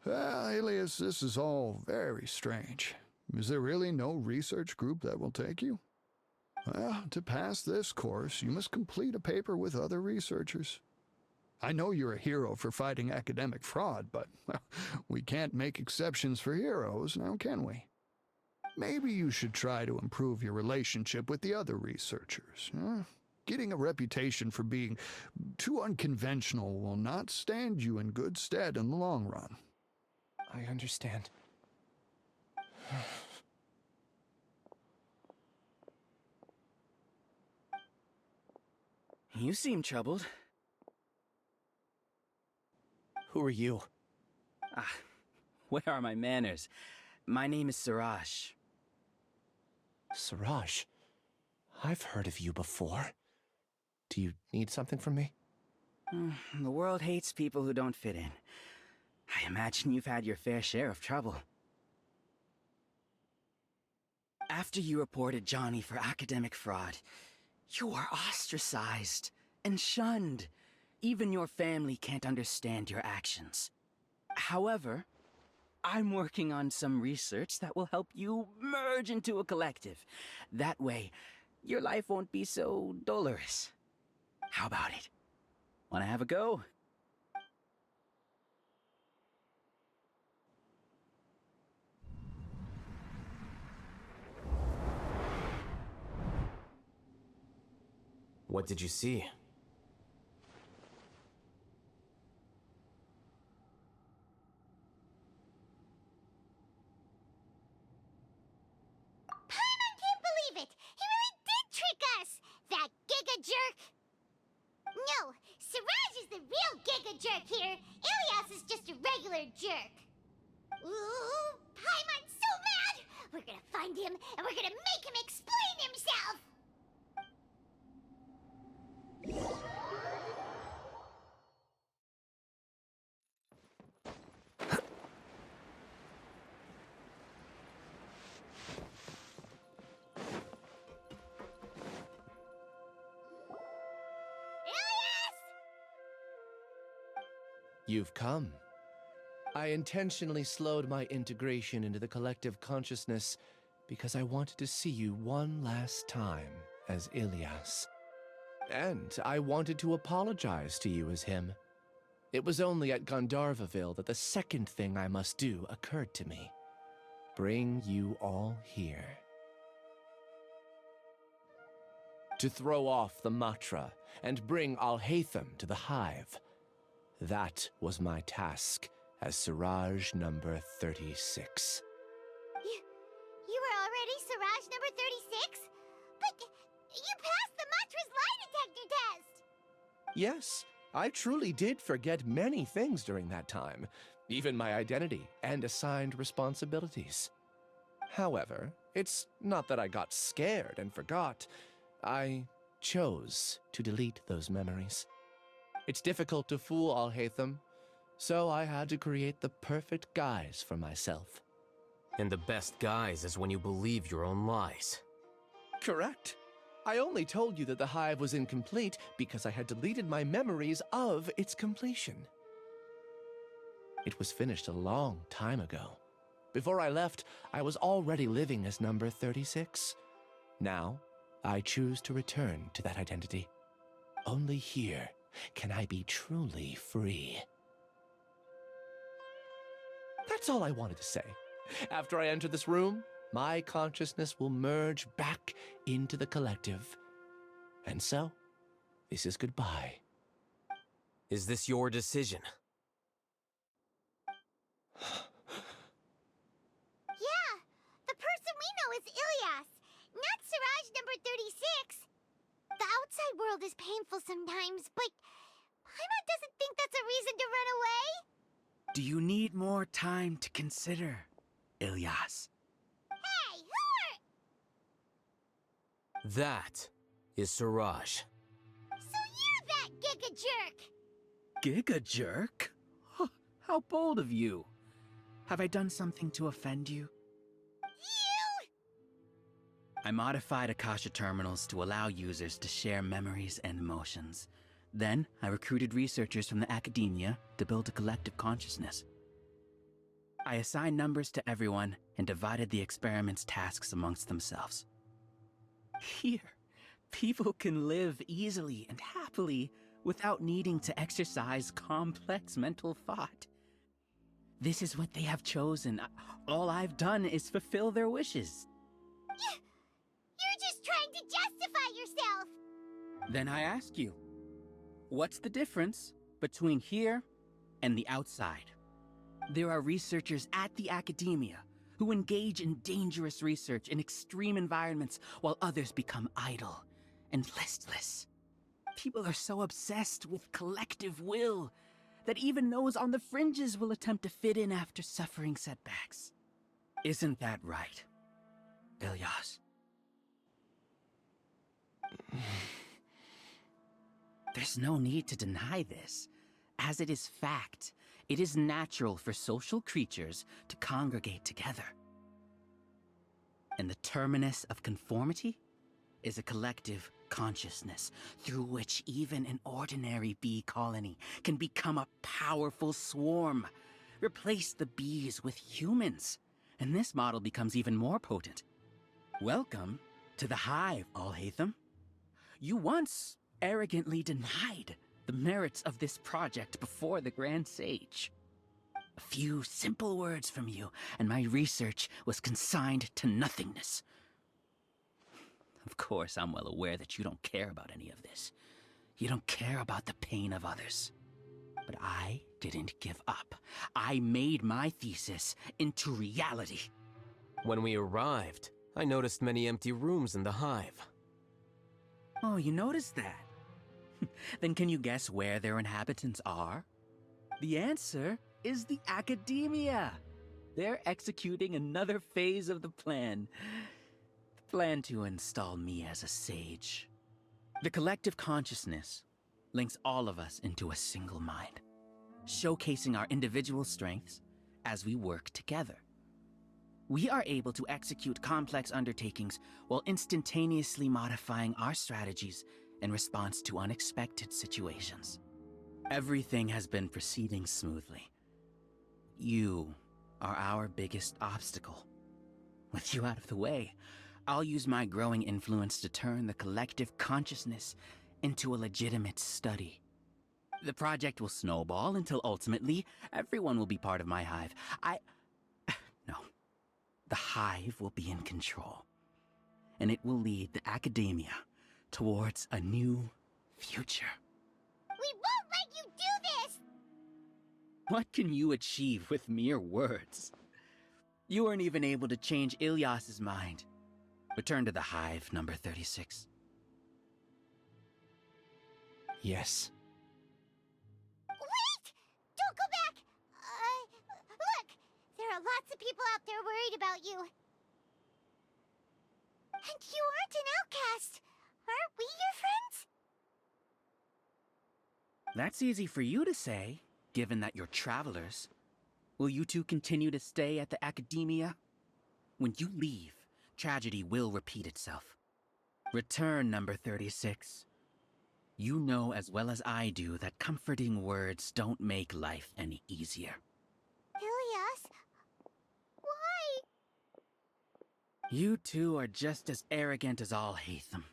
Alias, this is all very strange. Is there really no research group that will take you? Well, to pass this course, you must complete a paper with other researchers. I know you're a hero for fighting academic fraud, but well, we can't make exceptions for heroes, now can we? Maybe you should try to improve your relationship with the other researchers. Getting a reputation for being too unconventional will not stand you in good stead in the long run. I understand. You seem troubled. Who are you? Where are my manners? My name is Siraj. Siraj? I've heard of you before. Do you need something from me? The world hates people who don't fit in. I imagine you've had your fair share of trouble. After you reported Johnny for academic fraud, you were ostracized and shunned. Even your family can't understand your actions. However, I'm working on some research that will help you merge into a collective. That way, your life won't be so dolorous. How about it? Wanna have a go? What did you see? No, Siraj is the real Giga Jerk here. Ilias is just a regular jerk. Ooh, Paimon's so mad! We're gonna find him, and we're gonna make him explain himself! You've come. I intentionally slowed my integration into the collective consciousness because I wanted to see you one last time as Ilias. And I wanted to apologize to you as him. It was only at Gandharvaville that the second thing I must do occurred to me. Bring you all here. To throw off the Matra and bring Alhaitham to the Hive. That was my task as Siraj number 36. You were already Siraj number 36? But you passed the Matra's lie detector test! Yes, I truly did forget many things during that time, even my identity and assigned responsibilities. However, it's not that I got scared and forgot. I chose to delete those memories. It's difficult to fool Alhaitham, so I had to create the perfect guise for myself. And the best guise is when you believe your own lies. Correct. I only told you that the hive was incomplete because I had deleted my memories of its completion. It was finished a long time ago. Before I left, I was already living as number 36. Now, I choose to return to that identity. Only here can I be truly free. That's all I wanted to say. After I enter this room, my consciousness will merge back into the collective. And so, this is goodbye. Is this your decision? Yeah, the person we know is Ilias, not Siraj number 36. The outside world is painful sometimes, but Paimon doesn't think that's a reason to run away. Do you need more time to consider, Ilias? Hey, who are... That is Siraj. So you're that Giga Jerk! Giga Jerk? How bold of you. Have I done something to offend you? I modified Akasha terminals to allow users to share memories and emotions. Then, I recruited researchers from the academia to build a collective consciousness. I assigned numbers to everyone and divided the experiment's tasks amongst themselves. Here, people can live easily and happily without needing to exercise complex mental thought. This is what they have chosen. All I've done is fulfill their wishes. You're just trying to justify yourself! Then I ask you, what's the difference between here and the outside? There are researchers at the academia who engage in dangerous research in extreme environments while others become idle and listless. People are so obsessed with collective will that even those on the fringes will attempt to fit in after suffering setbacks. Isn't that right, Ilyas? There's no need to deny this, as it is fact. It is natural for social creatures to congregate together. And the terminus of conformity is a collective consciousness through which even an ordinary bee colony can become a powerful swarm. Replace the bees with humans, and this model becomes even more potent. Welcome to the hive, Alhaitham. You once arrogantly denied the merits of this project before the Grand Sage. A few simple words from you, and my research was consigned to nothingness. Of course, I'm well aware that you don't care about any of this. You don't care about the pain of others. But I didn't give up. I made my thesis into reality. When we arrived, I noticed many empty rooms in the hive. Oh, you noticed that? Then can you guess where their inhabitants are? The answer is the academia. They're executing another phase of the plan. The plan to install me as a sage. The collective consciousness links all of us into a single mind, showcasing our individual strengths as we work together. We are able to execute complex undertakings while instantaneously modifying our strategies in response to unexpected situations. Everything has been proceeding smoothly. You are our biggest obstacle. With you out of the way, I'll use my growing influence to turn the collective consciousness into a legitimate study. The project will snowball until ultimately everyone will be part of my hive. No. The hive will be in control, and it will lead the academia towards a new future. We won't let you do this! What can you achieve with mere words? You weren't even able to change Ilyas's mind. Return to the hive, number 36. Yes. Wait! Don't go back! Look! There are lots of people out there worried about you. And you aren't an outcast. Aren't we your friends? That's easy for you to say, given that you're travelers. Will you two continue to stay at the academia? When you leave, tragedy will repeat itself. Return, number 36. You know as well as I do that comforting words don't make life any easier. Ilyas? Why? You two are just as arrogant as Alhaitham.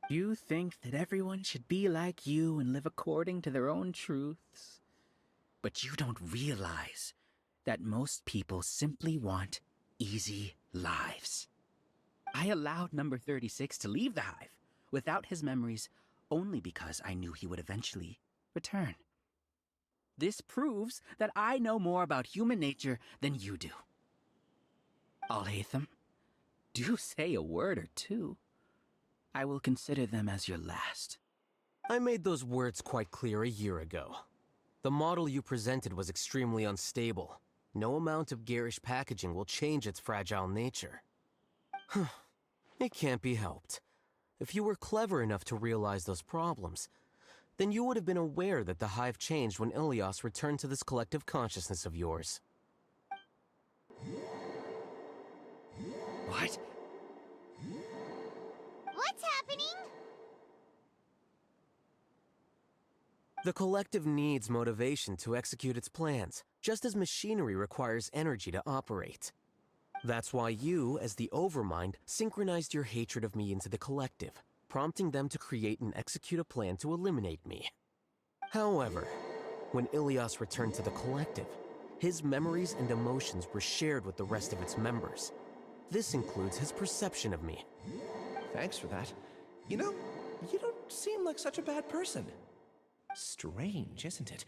You think that everyone should be like you and live according to their own truths. But you don't realize that most people simply want easy lives. I allowed number 36 to leave the hive without his memories only because I knew he would eventually return. This proves that I know more about human nature than you do. Alhaitham, do say a word or two. I will consider them as your last. I made those words quite clear a year ago. The model you presented was extremely unstable. No amount of garish packaging will change its fragile nature. It can't be helped. If you were clever enough to realize those problems, then you would have been aware that the hive changed when Ilyas returned to this collective consciousness of yours. What? What's happening? The collective needs motivation to execute its plans, just as machinery requires energy to operate. That's why you, as the Overmind, synchronized your hatred of me into the collective, prompting them to create and execute a plan to eliminate me. However, when Ilias returned to the collective, his memories and emotions were shared with the rest of its members. This includes his perception of me. Thanks for that. You know, you don't seem like such a bad person. Strange, isn't it?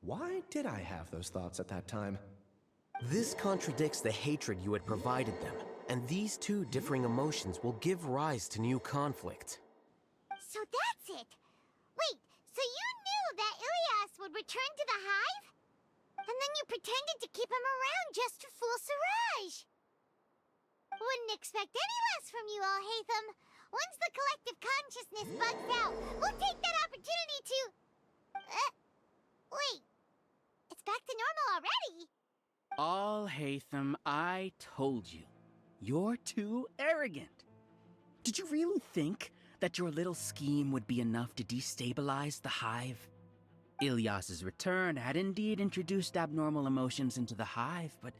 Why did I have those thoughts at that time? This contradicts the hatred you had provided them, and these two differing emotions will give rise to new conflict. So that's it. Wait, so you knew that Ilias would return to the hive? And then you pretended to keep him around just to fool Siraj. Wouldn't expect any less from you, Alhaitham. Once the collective consciousness bugs out, we'll take that opportunity to... wait. It's back to normal already. Alhaitham, I told you. You're too arrogant. Did you really think that your little scheme would be enough to destabilize the hive? Ilias's return had indeed introduced abnormal emotions into the hive, but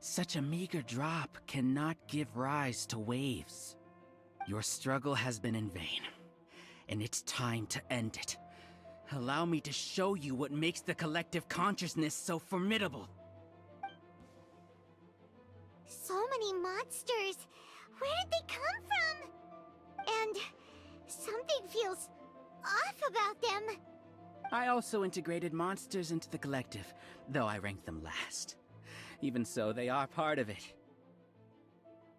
such a meager drop cannot give rise to waves. Your struggle has been in vain, and it's time to end it. Allow me to show you what makes the collective consciousness so formidable. So many monsters. Where did they come from? And something feels off about them. I also integrated monsters into the collective, though I ranked them last. Even so, they are part of it.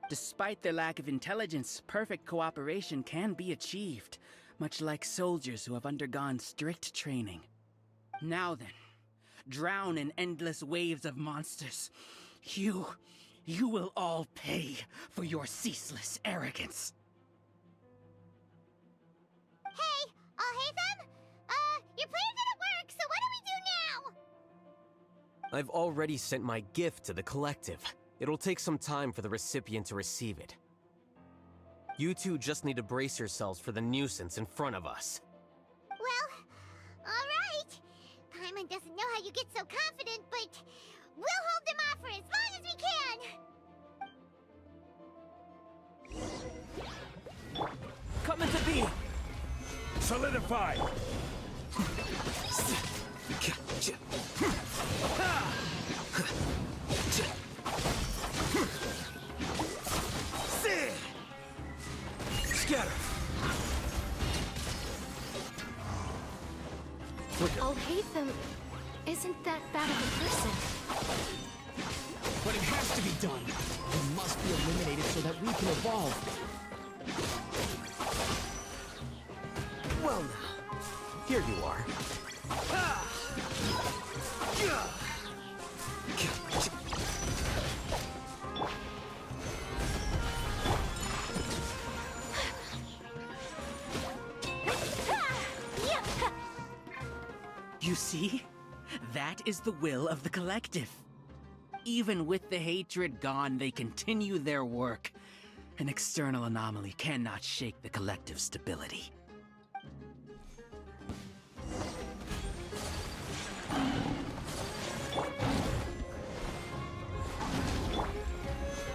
Despite their lack of intelligence, perfect cooperation can be achieved, much like soldiers who have undergone strict training. Now then, drown in endless waves of monsters. You will all pay for your ceaseless arrogance. Hey, Alhaitham? Your plan didn't work, so what do we do now? I've already sent my gift to the collective. It'll take some time for the recipient to receive it. You two just need to brace yourselves for the nuisance in front of us. Well, alright. Paimon doesn't know how you get so confident, but we'll hold them off for as long as we can. Coming to be! Solidify! Scatter! Alhaitham isn't that bad of a person. But it has to be done. It must be eliminated so that we can evolve. Well now, here you are. You see? That is the will of the collective. Even with the hatred gone, they continue their work. An external anomaly cannot shake the collective's stability.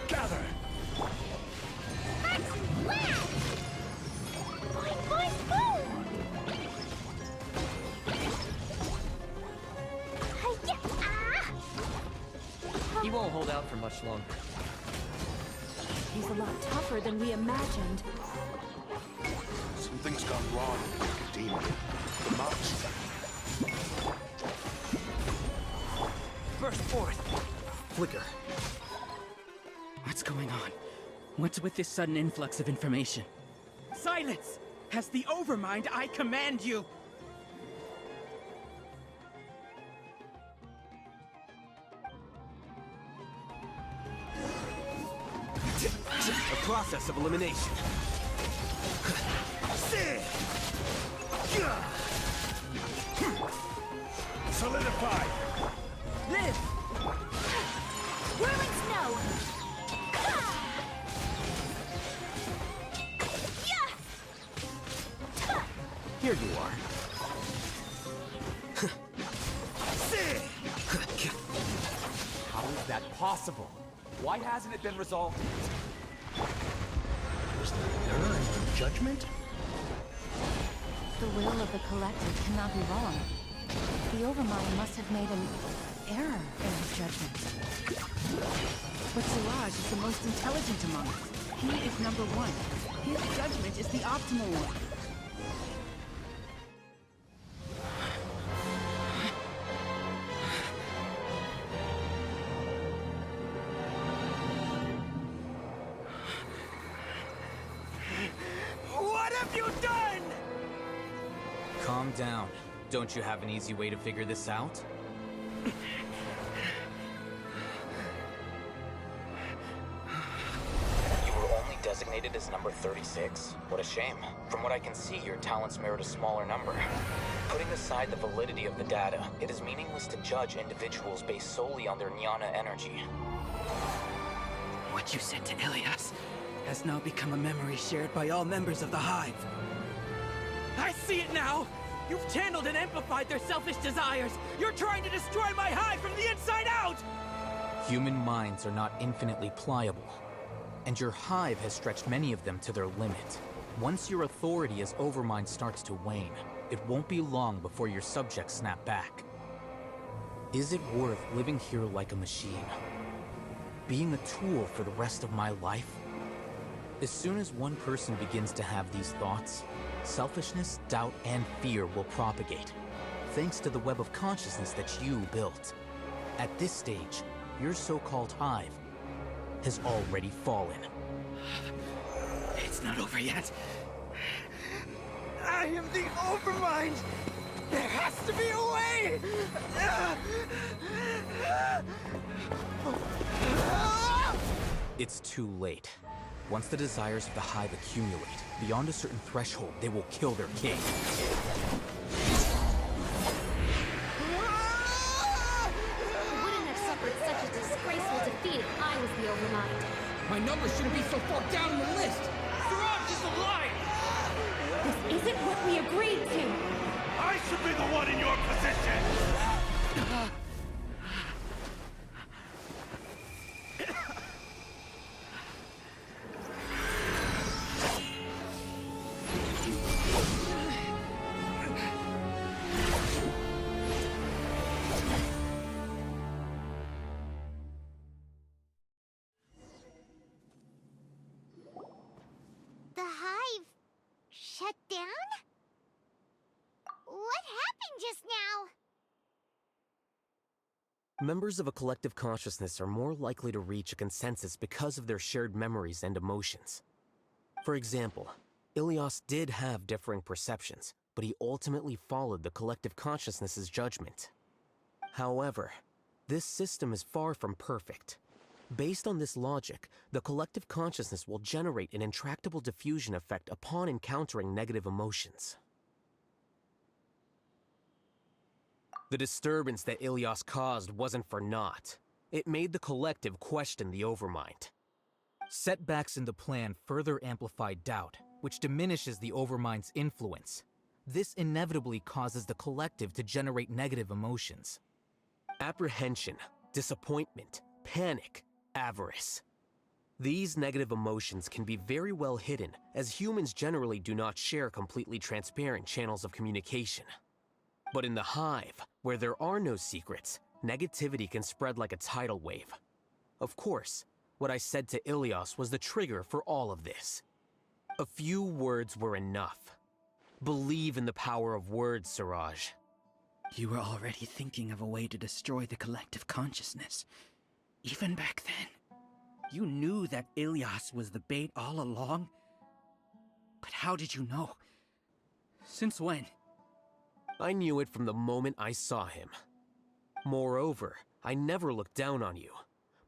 Gather! He won't hold out for much longer. He's a lot tougher than we imagined. Something's gone wrong in academia. Burst forth! Flicker. What's going on? What's with this sudden influx of information? Silence! As the Overmind, I command you! A process of elimination. Solidify! Live! Whirling snow! Here you are. impossible. Why hasn't it been resolved? Was there an error in your judgment? The will of the collective cannot be wrong. The Overmind must have made an error in his judgment. But Siraj is the most intelligent among us. He is number one. His judgment is the optimal one. What have you done? Calm down. Don't you have an easy way to figure this out? You were only designated as number 36. What a shame. From what I can see, your talents merit a smaller number. Putting aside the validity of the data, it is meaningless to judge individuals based solely on their jnana energy. What you said to Ilias has now become a memory shared by all members of the Hive. I see it now! You've channeled and amplified their selfish desires! You're trying to destroy my Hive from the inside out! Human minds are not infinitely pliable, and your Hive has stretched many of them to their limit. Once your authority as Overmind starts to wane, it won't be long before your subjects snap back. Is it worth living here like a machine? Being a tool for the rest of my life? As soon as one person begins to have these thoughts, selfishness, doubt, and fear will propagate, thanks to the web of consciousness that you built. At this stage, your so-called Hive has already fallen. It's not over yet. I am the Overmind! There has to be a way! It's too late. Once the desires of the Hive accumulate, beyond a certain threshold, they will kill their king. You wouldn't have suffered such a disgraceful defeat if I was the Overmind. My number shouldn't be so far down the list! Siraj is alive! This isn't what we agreed to! I should be the one in your position! The Hive shut down? What happened just now? Members of a collective consciousness are more likely to reach a consensus because of their shared memories and emotions. For example, Ilias did have differing perceptions, but he ultimately followed the collective consciousness's judgment. However, this system is far from perfect. Based on this logic, the collective consciousness will generate an intractable diffusion effect upon encountering negative emotions. The disturbance that Ilias caused wasn't for naught. It made the collective question the Overmind. Setbacks in the plan further amplify doubt, which diminishes the Overmind's influence. This inevitably causes the collective to generate negative emotions. Apprehension, disappointment, panic, avarice. These negative emotions can be very well hidden, as humans generally do not share completely transparent channels of communication. But in the Hive, where there are no secrets, negativity can spread like a tidal wave. Of course, what I said to Ilias was the trigger for all of this. A few words were enough. Believe in the power of words, Siraj. You were already thinking of a way to destroy the collective consciousness. Even back then. You knew that Ilias was the bait all along? But how did you know? Since when? I knew it from the moment I saw him. Moreover, I never looked down on you.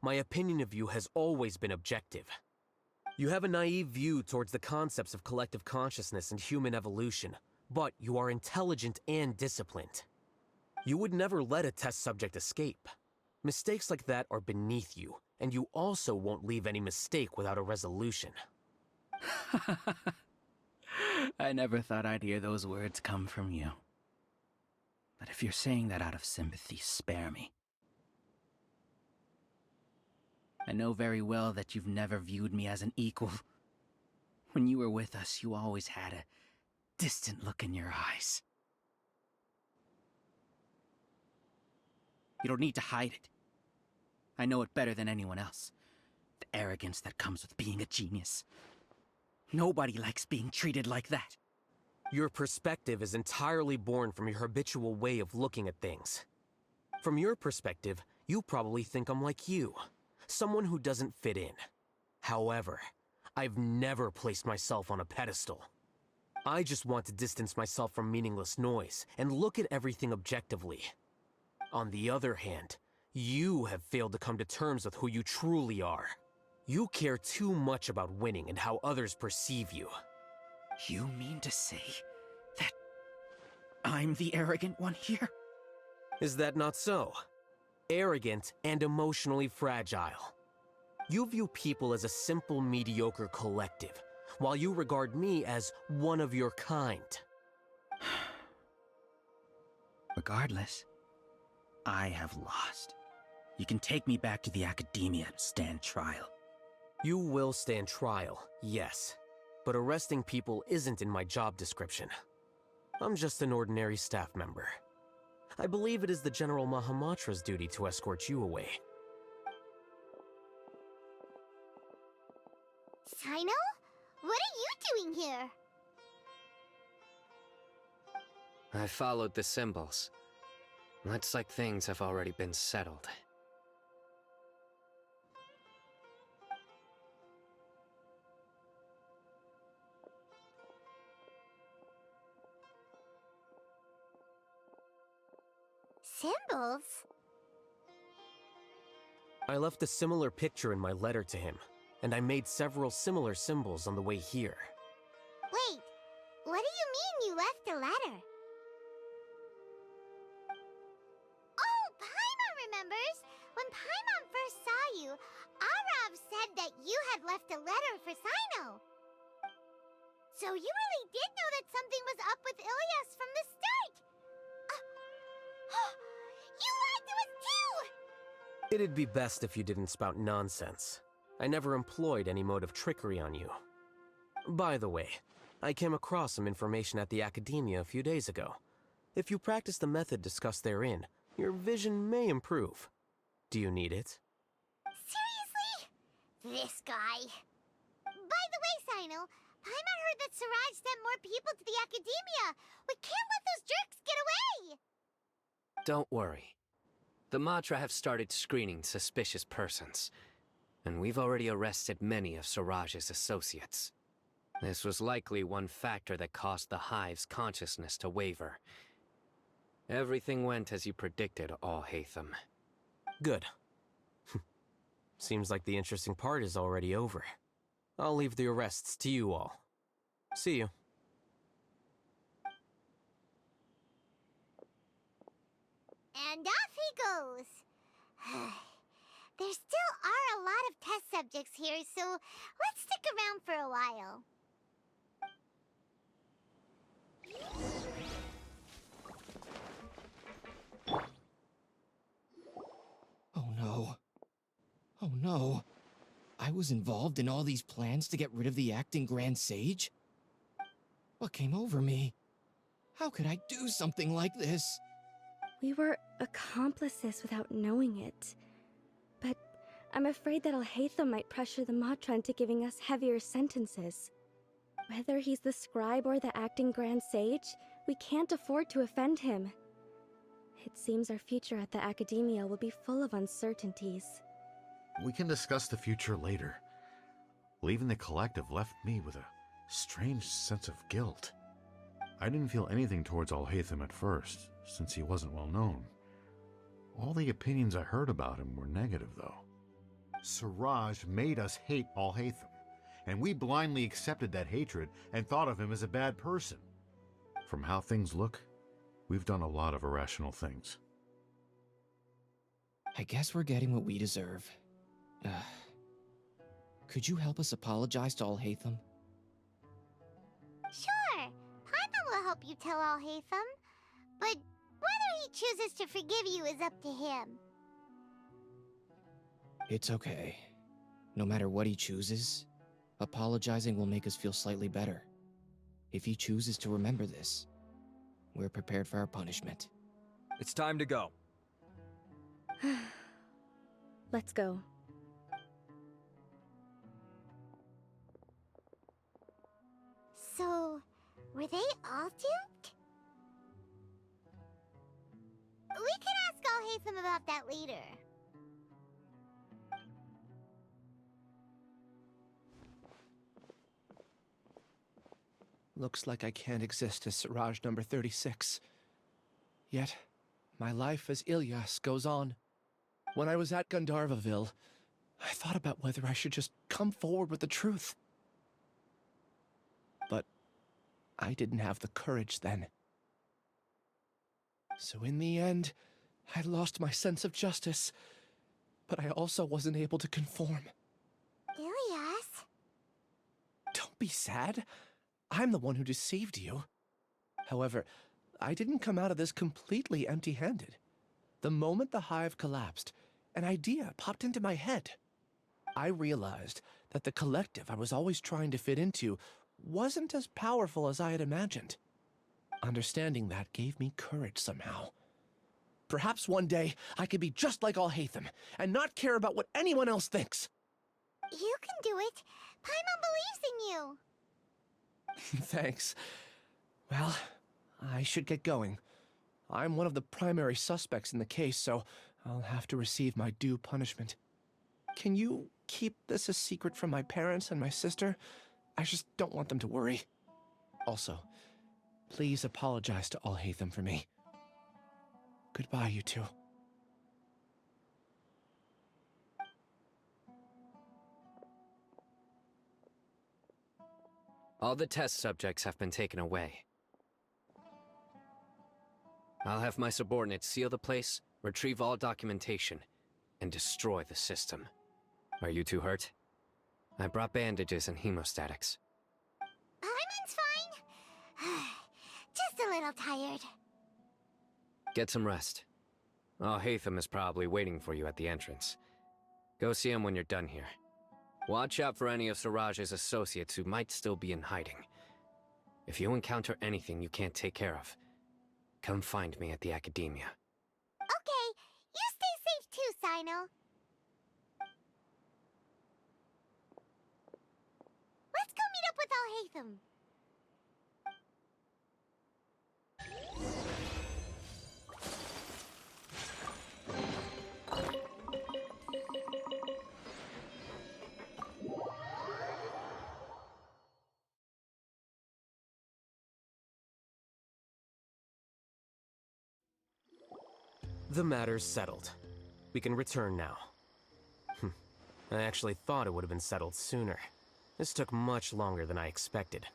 My opinion of you has always been objective. You have a naive view towards the concepts of collective consciousness and human evolution, but you are intelligent and disciplined. You would never let a test subject escape. Mistakes like that are beneath you, and you also won't leave any mistake without a resolution. I never thought I'd hear those words come from you. But if you're saying that out of sympathy, spare me. I know very well that you've never viewed me as an equal. When you were with us, you always had a distant look in your eyes. You don't need to hide it. I know it better than anyone else. The arrogance that comes with being a genius. Nobody likes being treated like that. Your perspective is entirely born from your habitual way of looking at things. From your perspective, you probably think I'm like you, someone who doesn't fit in. However, I've never placed myself on a pedestal. I just want to distance myself from meaningless noise and look at everything objectively. On the other hand, you have failed to come to terms with who you truly are. You care too much about winning and how others perceive you. You mean to say that I'm the arrogant one here? Is that not so? Arrogant and emotionally fragile. You view people as a simple, mediocre collective, while you regard me as one of your kind. Regardless, I have lost. You can take me back to the academia and stand trial. You will stand trial, yes. But arresting people isn't in my job description. I'm just an ordinary staff member. I believe it is the General Mahamatra's duty to escort you away. Sino? What are you doing here? I followed the symbols. Looks like things have already been settled. Symbols? I left a similar picture in my letter to him, and I made several similar symbols on the way here. Wait, what do you mean you left a letter? Oh, Paimon remembers! When Paimon first saw you, Arav said that you had left a letter for Sino. So you really did know that something was up with Ilyas from the start! You lied to us too! It'd be best if you didn't spout nonsense. I never employed any mode of trickery on you. By the way, I came across some information at the Academia a few days ago. If you practice the method discussed therein, your vision may improve. Do you need it? Seriously? This guy. By the way, Sino, Paimon heard that Siraj sent more people to the Academia. We can't let those jerks get away! Don't worry. The Matra have started screening suspicious persons, and we've already arrested many of Siraj's associates. This was likely one factor that caused the Hive's consciousness to waver. Everything went as you predicted, Al-Haytham. Good. Seems like the interesting part is already over. I'll leave the arrests to you all. See you. And off he goes. There still are a lot of test subjects here, so let's stick around for a while. Oh no. Oh no. I was involved in all these plans to get rid of the acting Grand Sage? What came over me? How could I do something like this? We were accomplices without knowing it. But I'm afraid that Al-Haytham might pressure the Matra into giving us heavier sentences. Whether he's the scribe or the acting Grand Sage, we can't afford to offend him. It seems our future at the Academia will be full of uncertainties. We can discuss the future later. Leaving the collective left me with a strange sense of guilt. I didn't feel anything towards Al-Haytham at first, since he wasn't well known. All the opinions I heard about him were negative, though. Siraj made us hate Al-Haytham, and we blindly accepted that hatred and thought of him as a bad person. From how things look, we've done a lot of irrational things. I guess we're getting what we deserve. Could you help us apologize to Al-Haytham? Sure, Paimon will help you tell Al-Haytham. But whether he chooses to forgive you is up to him. It's okay. No matter what he chooses, apologizing will make us feel slightly better. If he chooses to remember this, we're prepared for our punishment. It's time to go. Let's go. So, were they all duped? We can ask Al-Haytham about that later. Looks like I can't exist as Siraj number 36. Yet, my life as Ilyas goes on. When I was at Gandharvaville, I thought about whether I should just come forward with the truth. But I didn't have the courage then. So in the end, I lost my sense of justice, but I also wasn't able to conform. Ilyas? Don't be sad. I'm the one who deceived you. However, I didn't come out of this completely empty-handed. The moment the hive collapsed, an idea popped into my head. I realized that the collective I was always trying to fit into wasn't as powerful as I had imagined. Understanding that gave me courage somehow. Perhaps one day I could be just like Al-Haytham and not care about what anyone else thinks. You can do it. Paimon believes in you. Thanks. Well, I should get going. I'm one of the primary suspects in the case, so I'll have to receive my due punishment. Can you keep this a secret from my parents and my sister? I just don't want them to worry. Also, please apologize to Al-Haytham for me. Goodbye, you two. All the test subjects have been taken away. I'll have my subordinates seal the place, retrieve all documentation, and destroy the system. Are you two hurt? I brought bandages and hemostatics. Paimon's fine. Just a little tired. Get some rest. Al-Haytham is probably waiting for you at the entrance. Go see him when you're done here. Watch out for any of Siraj's associates who might still be in hiding. If you encounter anything you can't take care of, come find me at the academia. Okay, you stay safe too, Sino. Let's go meet up with Al-Haytham. The matter's settled. We can return now. I actually thought it would have been settled sooner. This took much longer than I expected.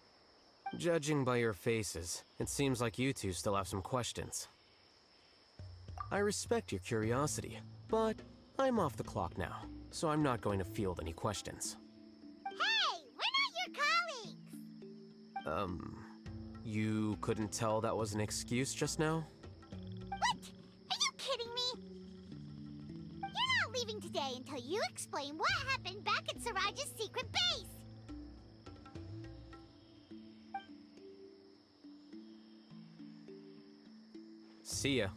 Judging by your faces, it seems like you two still have some questions. I respect your curiosity, but I'm off the clock now, so I'm not going to field any questions. Hey, we're not your colleagues! You couldn't tell that was an excuse just now? What? Are you kidding me? You're not leaving today until you explain what happened back at Siraj's secret base! See ya.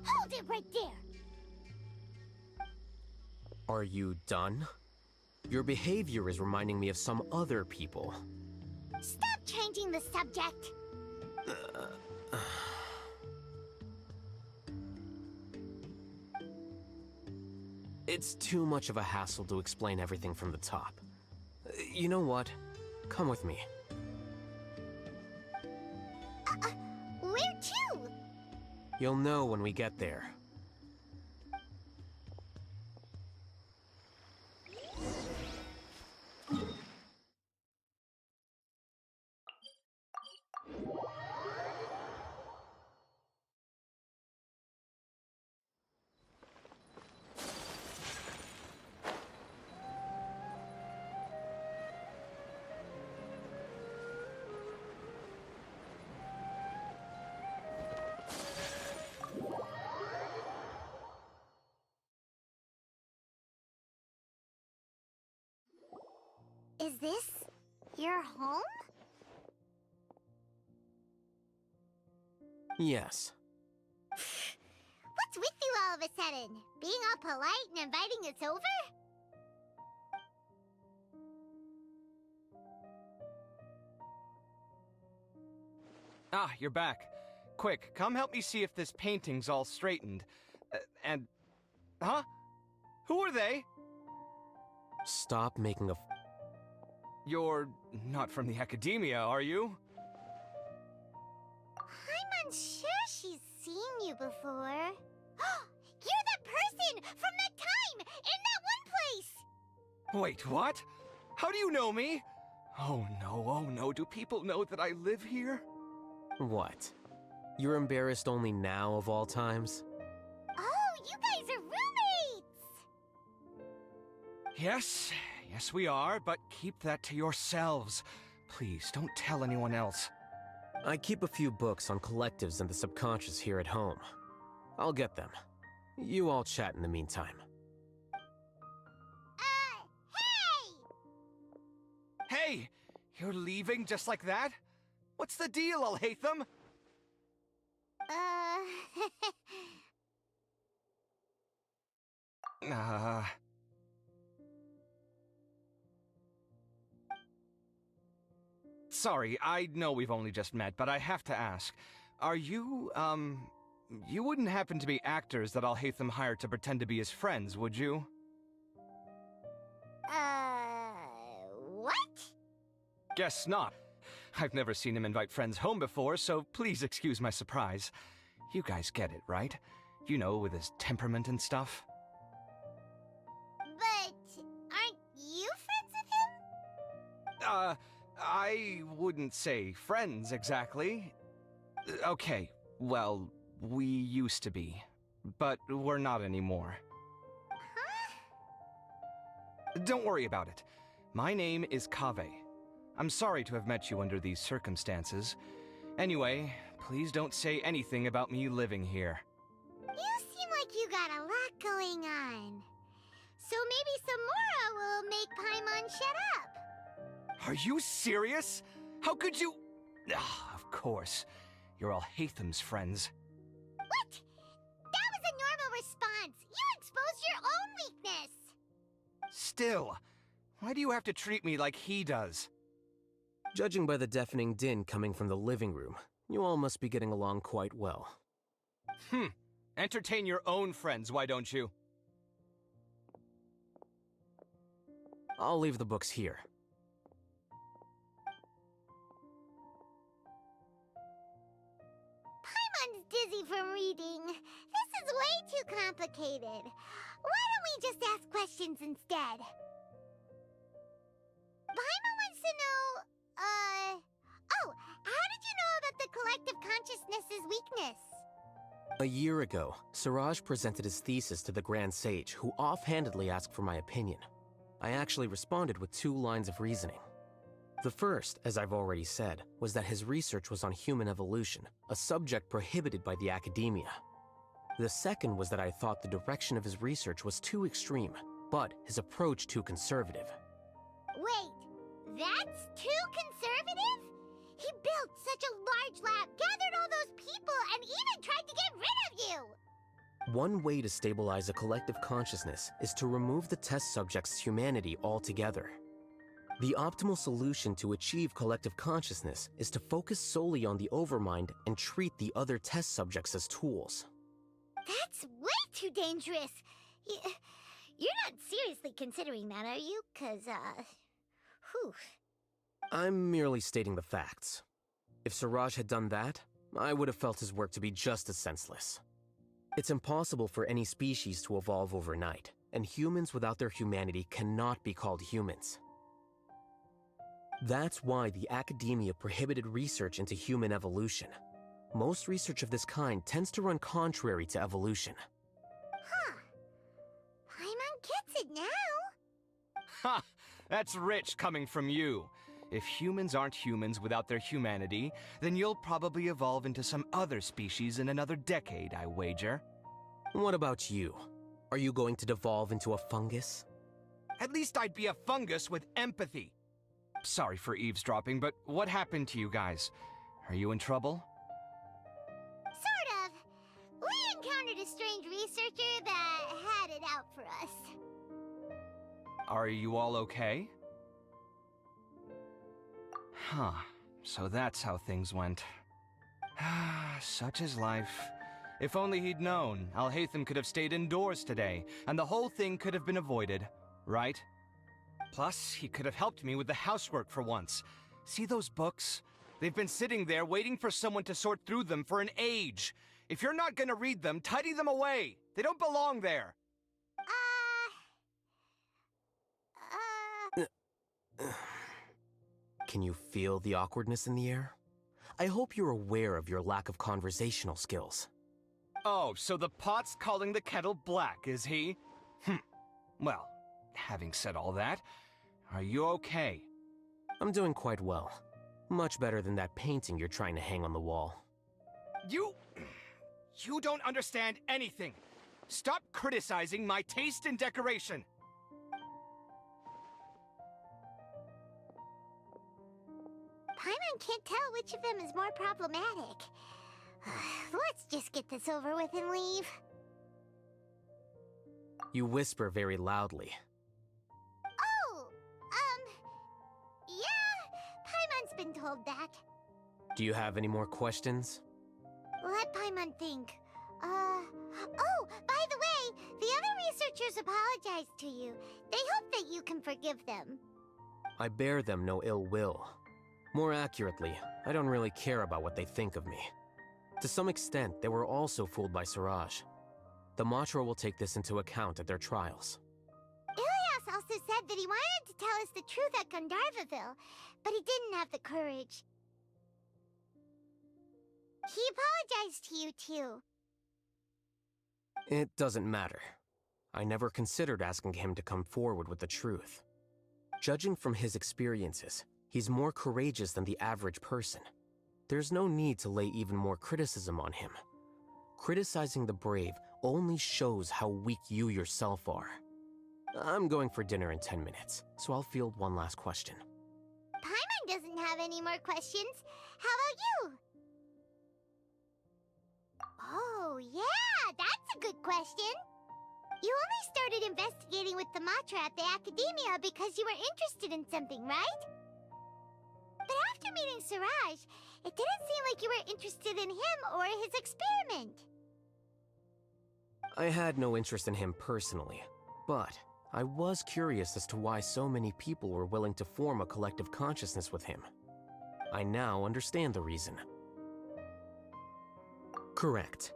Hold it right there! Are you done? Your behavior is reminding me of some other people. Stop changing the subject! It's too much of a hassle to explain everything from the top. You know what? Come with me. Where to? You'll know when we get there. Is this your home? Yes. What's with you all of a sudden? Being all polite and inviting us over? Ah, you're back. Quick, come help me see if this painting's all straightened. Huh? Who are they? Stop making a... You're not from the academia, are you? I'm unsure she's seen you before. You're that person from that time in that one place! Wait, what? How do you know me? Oh no, do people know that I live here? What? You're embarrassed only now of all times? Oh, you guys are roommates! Yes, we are, but keep that to yourselves. Please, don't tell anyone else. I keep a few books on collectives and the subconscious here at home. I'll get them. You all chat in the meantime. Hey! Hey! You're leaving just like that? What's the deal, Alhaitham? Sorry, I know we've only just met, but I have to ask. Are you, you wouldn't happen to be actors that Alhaitham hired to pretend to be his friends, would you? What? Guess not. I've never seen him invite friends home before, so please excuse my surprise. You guys get it, right? You know, with his temperament and stuff. But aren't you friends with him? I wouldn't say friends exactly. Okay, well, we used to be, but we're not anymore. Huh? Don't worry about it. My name is Kaveh. I'm sorry to have met you under these circumstances. Anyway, please don't say anything about me living here. You seem like you got a lot going on. So maybe Samora will make Paimon shut up. Are you serious? How could you... of course. You're Alhaitham's friends. What? That was a normal response. You exposed your own weakness. Still, why do you have to treat me like he does? Judging by the deafening din coming from the living room, you all must be getting along quite well. Entertain your own friends, why don't you? I'll leave the books here. Paimon's dizzy from reading. This is way too complicated. Why don't we just ask questions instead? Paimon wants to know, oh, how did you know about the collective consciousness's weakness? A year ago, Siraj presented his thesis to the Grand Sage, who offhandedly asked for my opinion. I actually responded with 2 lines of reasoning. The first, as I've already said, was that his research was on human evolution, a subject prohibited by the academia. The second was that I thought the direction of his research was too extreme, but his approach too conservative. Wait, that's too conservative? He built such a large lab, gathered all those people, and even tried to get rid of you! One way to stabilize a collective consciousness is to remove the test subject's humanity altogether. The optimal solution to achieve collective consciousness is to focus solely on the overmind and treat the other test subjects as tools. That's way too dangerous! You're not seriously considering that, are you? 'Cause, whew. I'm merely stating the facts. If Siraj had done that, I would have felt his work to be just as senseless. It's impossible for any species to evolve overnight, and humans without their humanity cannot be called humans. That's why the academia prohibited research into human evolution. Most research of this kind tends to run contrary to evolution. Huh. Paimon gets it now. Ha! That's rich coming from you. If humans aren't humans without their humanity, then you'll probably evolve into some other species in another decade, I wager. What about you? Are you going to devolve into a fungus? At least I'd be a fungus with empathy. Sorry for eavesdropping, but what happened to you guys? Are you in trouble? Sort of. We encountered a strange researcher that had it out for us. Are you all okay? Huh. So that's how things went. Such is life. If only he'd known, Alhaitham could have stayed indoors today, and the whole thing could have been avoided, right? Plus, he could have helped me with the housework for once. See those books? They've been sitting there waiting for someone to sort through them for an age. If you're not gonna read them, tidy them away. They don't belong there. Can you feel the awkwardness in the air? I hope you're aware of your lack of conversational skills. Oh, so the pot's calling the kettle black, is he? Well, having said all that, are you okay? I'm doing quite well. Much better than that painting you're trying to hang on the wall. You don't understand anything. Stop criticizing my taste in decoration. Paimon can't tell which of them is more problematic. Let's just get this over with and leave. You whisper very loudly. Oh, yeah, Paimon's been told that. Do you have any more questions? Let Paimon think. Oh, by the way, the other researchers apologized to you. They hope that you can forgive them. I bear them no ill will. More accurately, I don't really care about what they think of me. To some extent, they were also fooled by Siraj. The Matra will take this into account at their trials. Ilias also said that he wanted to tell us the truth at Gandharvaville, but he didn't have the courage. He apologized to you, too. It doesn't matter. I never considered asking him to come forward with the truth. Judging from his experiences, he's more courageous than the average person. There's no need to lay even more criticism on him. Criticizing the brave only shows how weak you yourself are. I'm going for dinner in 10 minutes, so I'll field one last question. Paimon doesn't have any more questions. How about you? Oh, yeah, that's a good question. You only started investigating with the Matra at the Academia because you were interested in something, right? But after meeting Siraj, it didn't seem like you were interested in him or his experiment. I had no interest in him personally, but I was curious as to why so many people were willing to form a collective consciousness with him. I now understand the reason. Correct.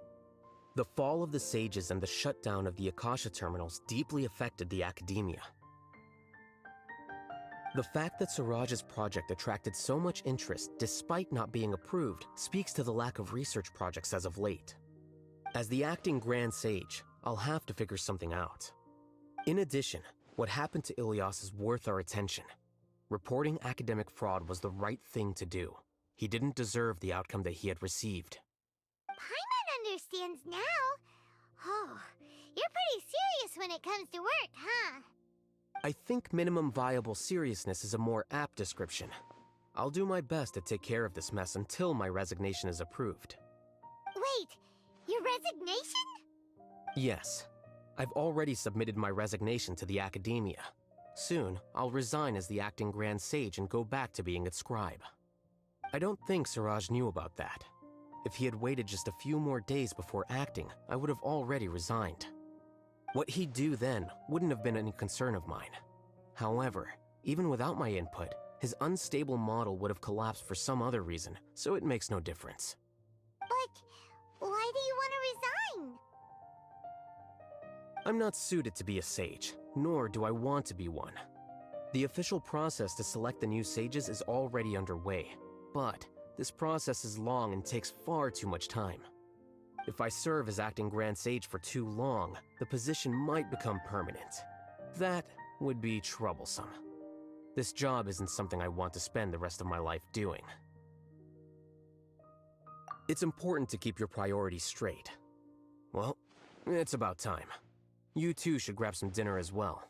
The fall of the sages and the shutdown of the Akasha terminals deeply affected the Academia. The fact that Siraj's project attracted so much interest despite not being approved speaks to the lack of research projects as of late. As the acting Grand Sage, I'll have to figure something out. In addition, what happened to Ilias is worth our attention. Reporting academic fraud was the right thing to do. He didn't deserve the outcome that he had received. Paimon understands now. Oh, you're pretty serious when it comes to work, huh? I think minimum viable seriousness is a more apt description. I'll do my best to take care of this mess until my resignation is approved. Wait, your resignation? Yes. I've already submitted my resignation to the Academia. Soon, I'll resign as the acting Grand Sage and go back to being its scribe. I don't think Siraj knew about that. If he had waited just a few more days before acting, I would have already resigned. What he'd do then wouldn't have been any concern of mine. However, even without my input, his unstable model would have collapsed for some other reason, so it makes no difference. But why do you want to resign? I'm not suited to be a sage, nor do I want to be one. The official process to select the new sages is already underway, but this process is long and takes far too much time. If I serve as acting Grand Sage for too long, the position might become permanent. That would be troublesome. This job isn't something I want to spend the rest of my life doing. It's important to keep your priorities straight. Well, it's about time. You two should grab some dinner as well.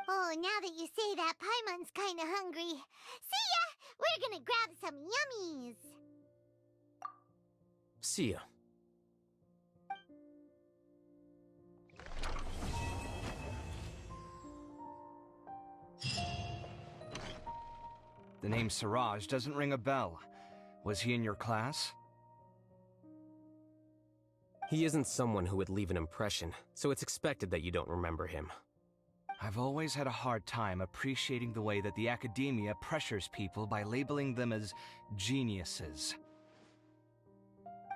Oh now that you say that, Paimon's kinda hungry. See ya! We're gonna grab some yummies! See ya. The name Siraj doesn't ring a bell. Was he in your class? He isn't someone who would leave an impression, so it's expected that you don't remember him. I've always had a hard time appreciating the way that the academia pressures people by labeling them as geniuses.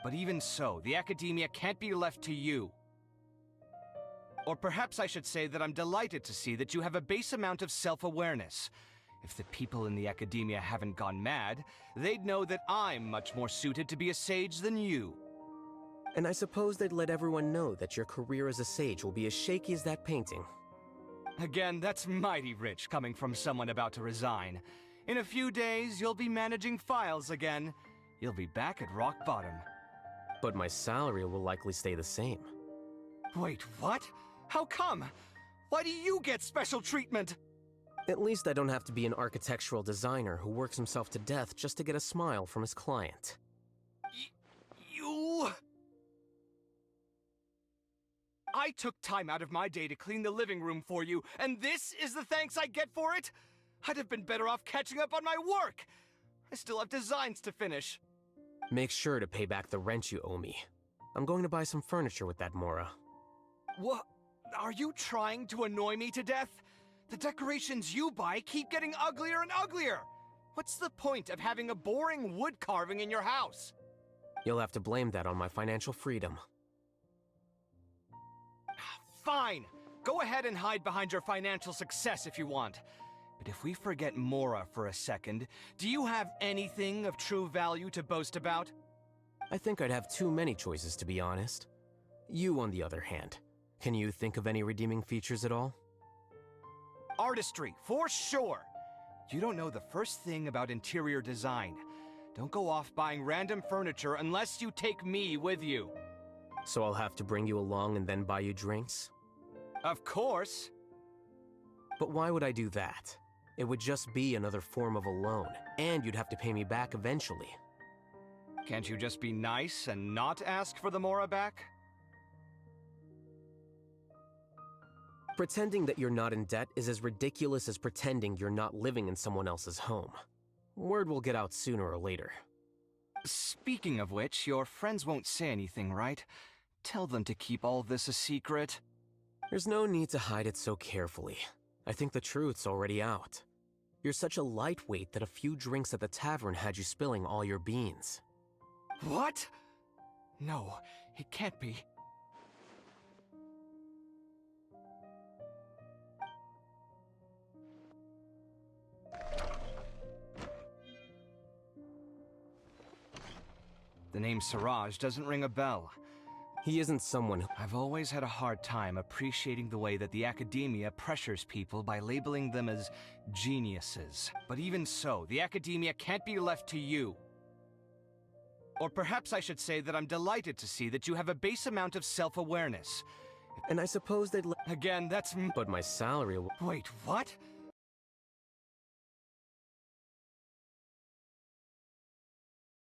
But even so, the academia can't be left to you. Or perhaps I should say that I'm delighted to see that you have a base amount of self-awareness. If the people in the academia haven't gone mad, they'd know that I'm much more suited to be a sage than you. And I suppose they'd let everyone know that your career as a sage will be as shaky as that painting. Again, that's mighty rich coming from someone about to resign. In a few days, you'll be managing files again. You'll be back at rock bottom. But my salary will likely stay the same. Wait, what? How come? Why do you get special treatment? At least I don't have to be an architectural designer who works himself to death just to get a smile from his client. You... I took time out of my day to clean the living room for you, and this is the thanks I get for it? I'd have been better off catching up on my work. I still have designs to finish. Make sure to pay back the rent you owe me. I'm going to buy some furniture with that, Mora. What? Are you trying to annoy me to death? The decorations you buy keep getting uglier and uglier. What's the point of having a boring wood carving in your house? You'll have to blame that on my financial freedom. Fine. Go ahead and hide behind your financial success if you want. But if we forget Mora for a second, do you have anything of true value to boast about? I think I'd have too many choices, to be honest. You, on the other hand, can you think of any redeeming features at all? Artistry, for sure. You don't know the first thing about interior design. Don't go off buying random furniture unless you take me with you. So I'll have to bring you along and then buy you drinks? Of course. But why would I do that? It would just be another form of a loan, and you'd have to pay me back eventually. Can't you just be nice and not ask for the Mora back? Pretending that you're not in debt is as ridiculous as pretending you're not living in someone else's home. Word will get out sooner or later. Speaking of which, your friends won't say anything, right? Tell them to keep all this a secret. There's no need to hide it so carefully. I think the truth's already out. You're such a lightweight that a few drinks at the tavern had you spilling all your beans. What? No, it can't be. The name Siraj doesn't ring a bell. He isn't someone who... I've always had a hard time appreciating the way that the academia pressures people by labeling them as geniuses. But even so, the academia can't be left to you. Or perhaps I should say that I'm delighted to see that you have a base amount of self-awareness. And I suppose they'd let... Again, that's... But my salary will... Wait, what?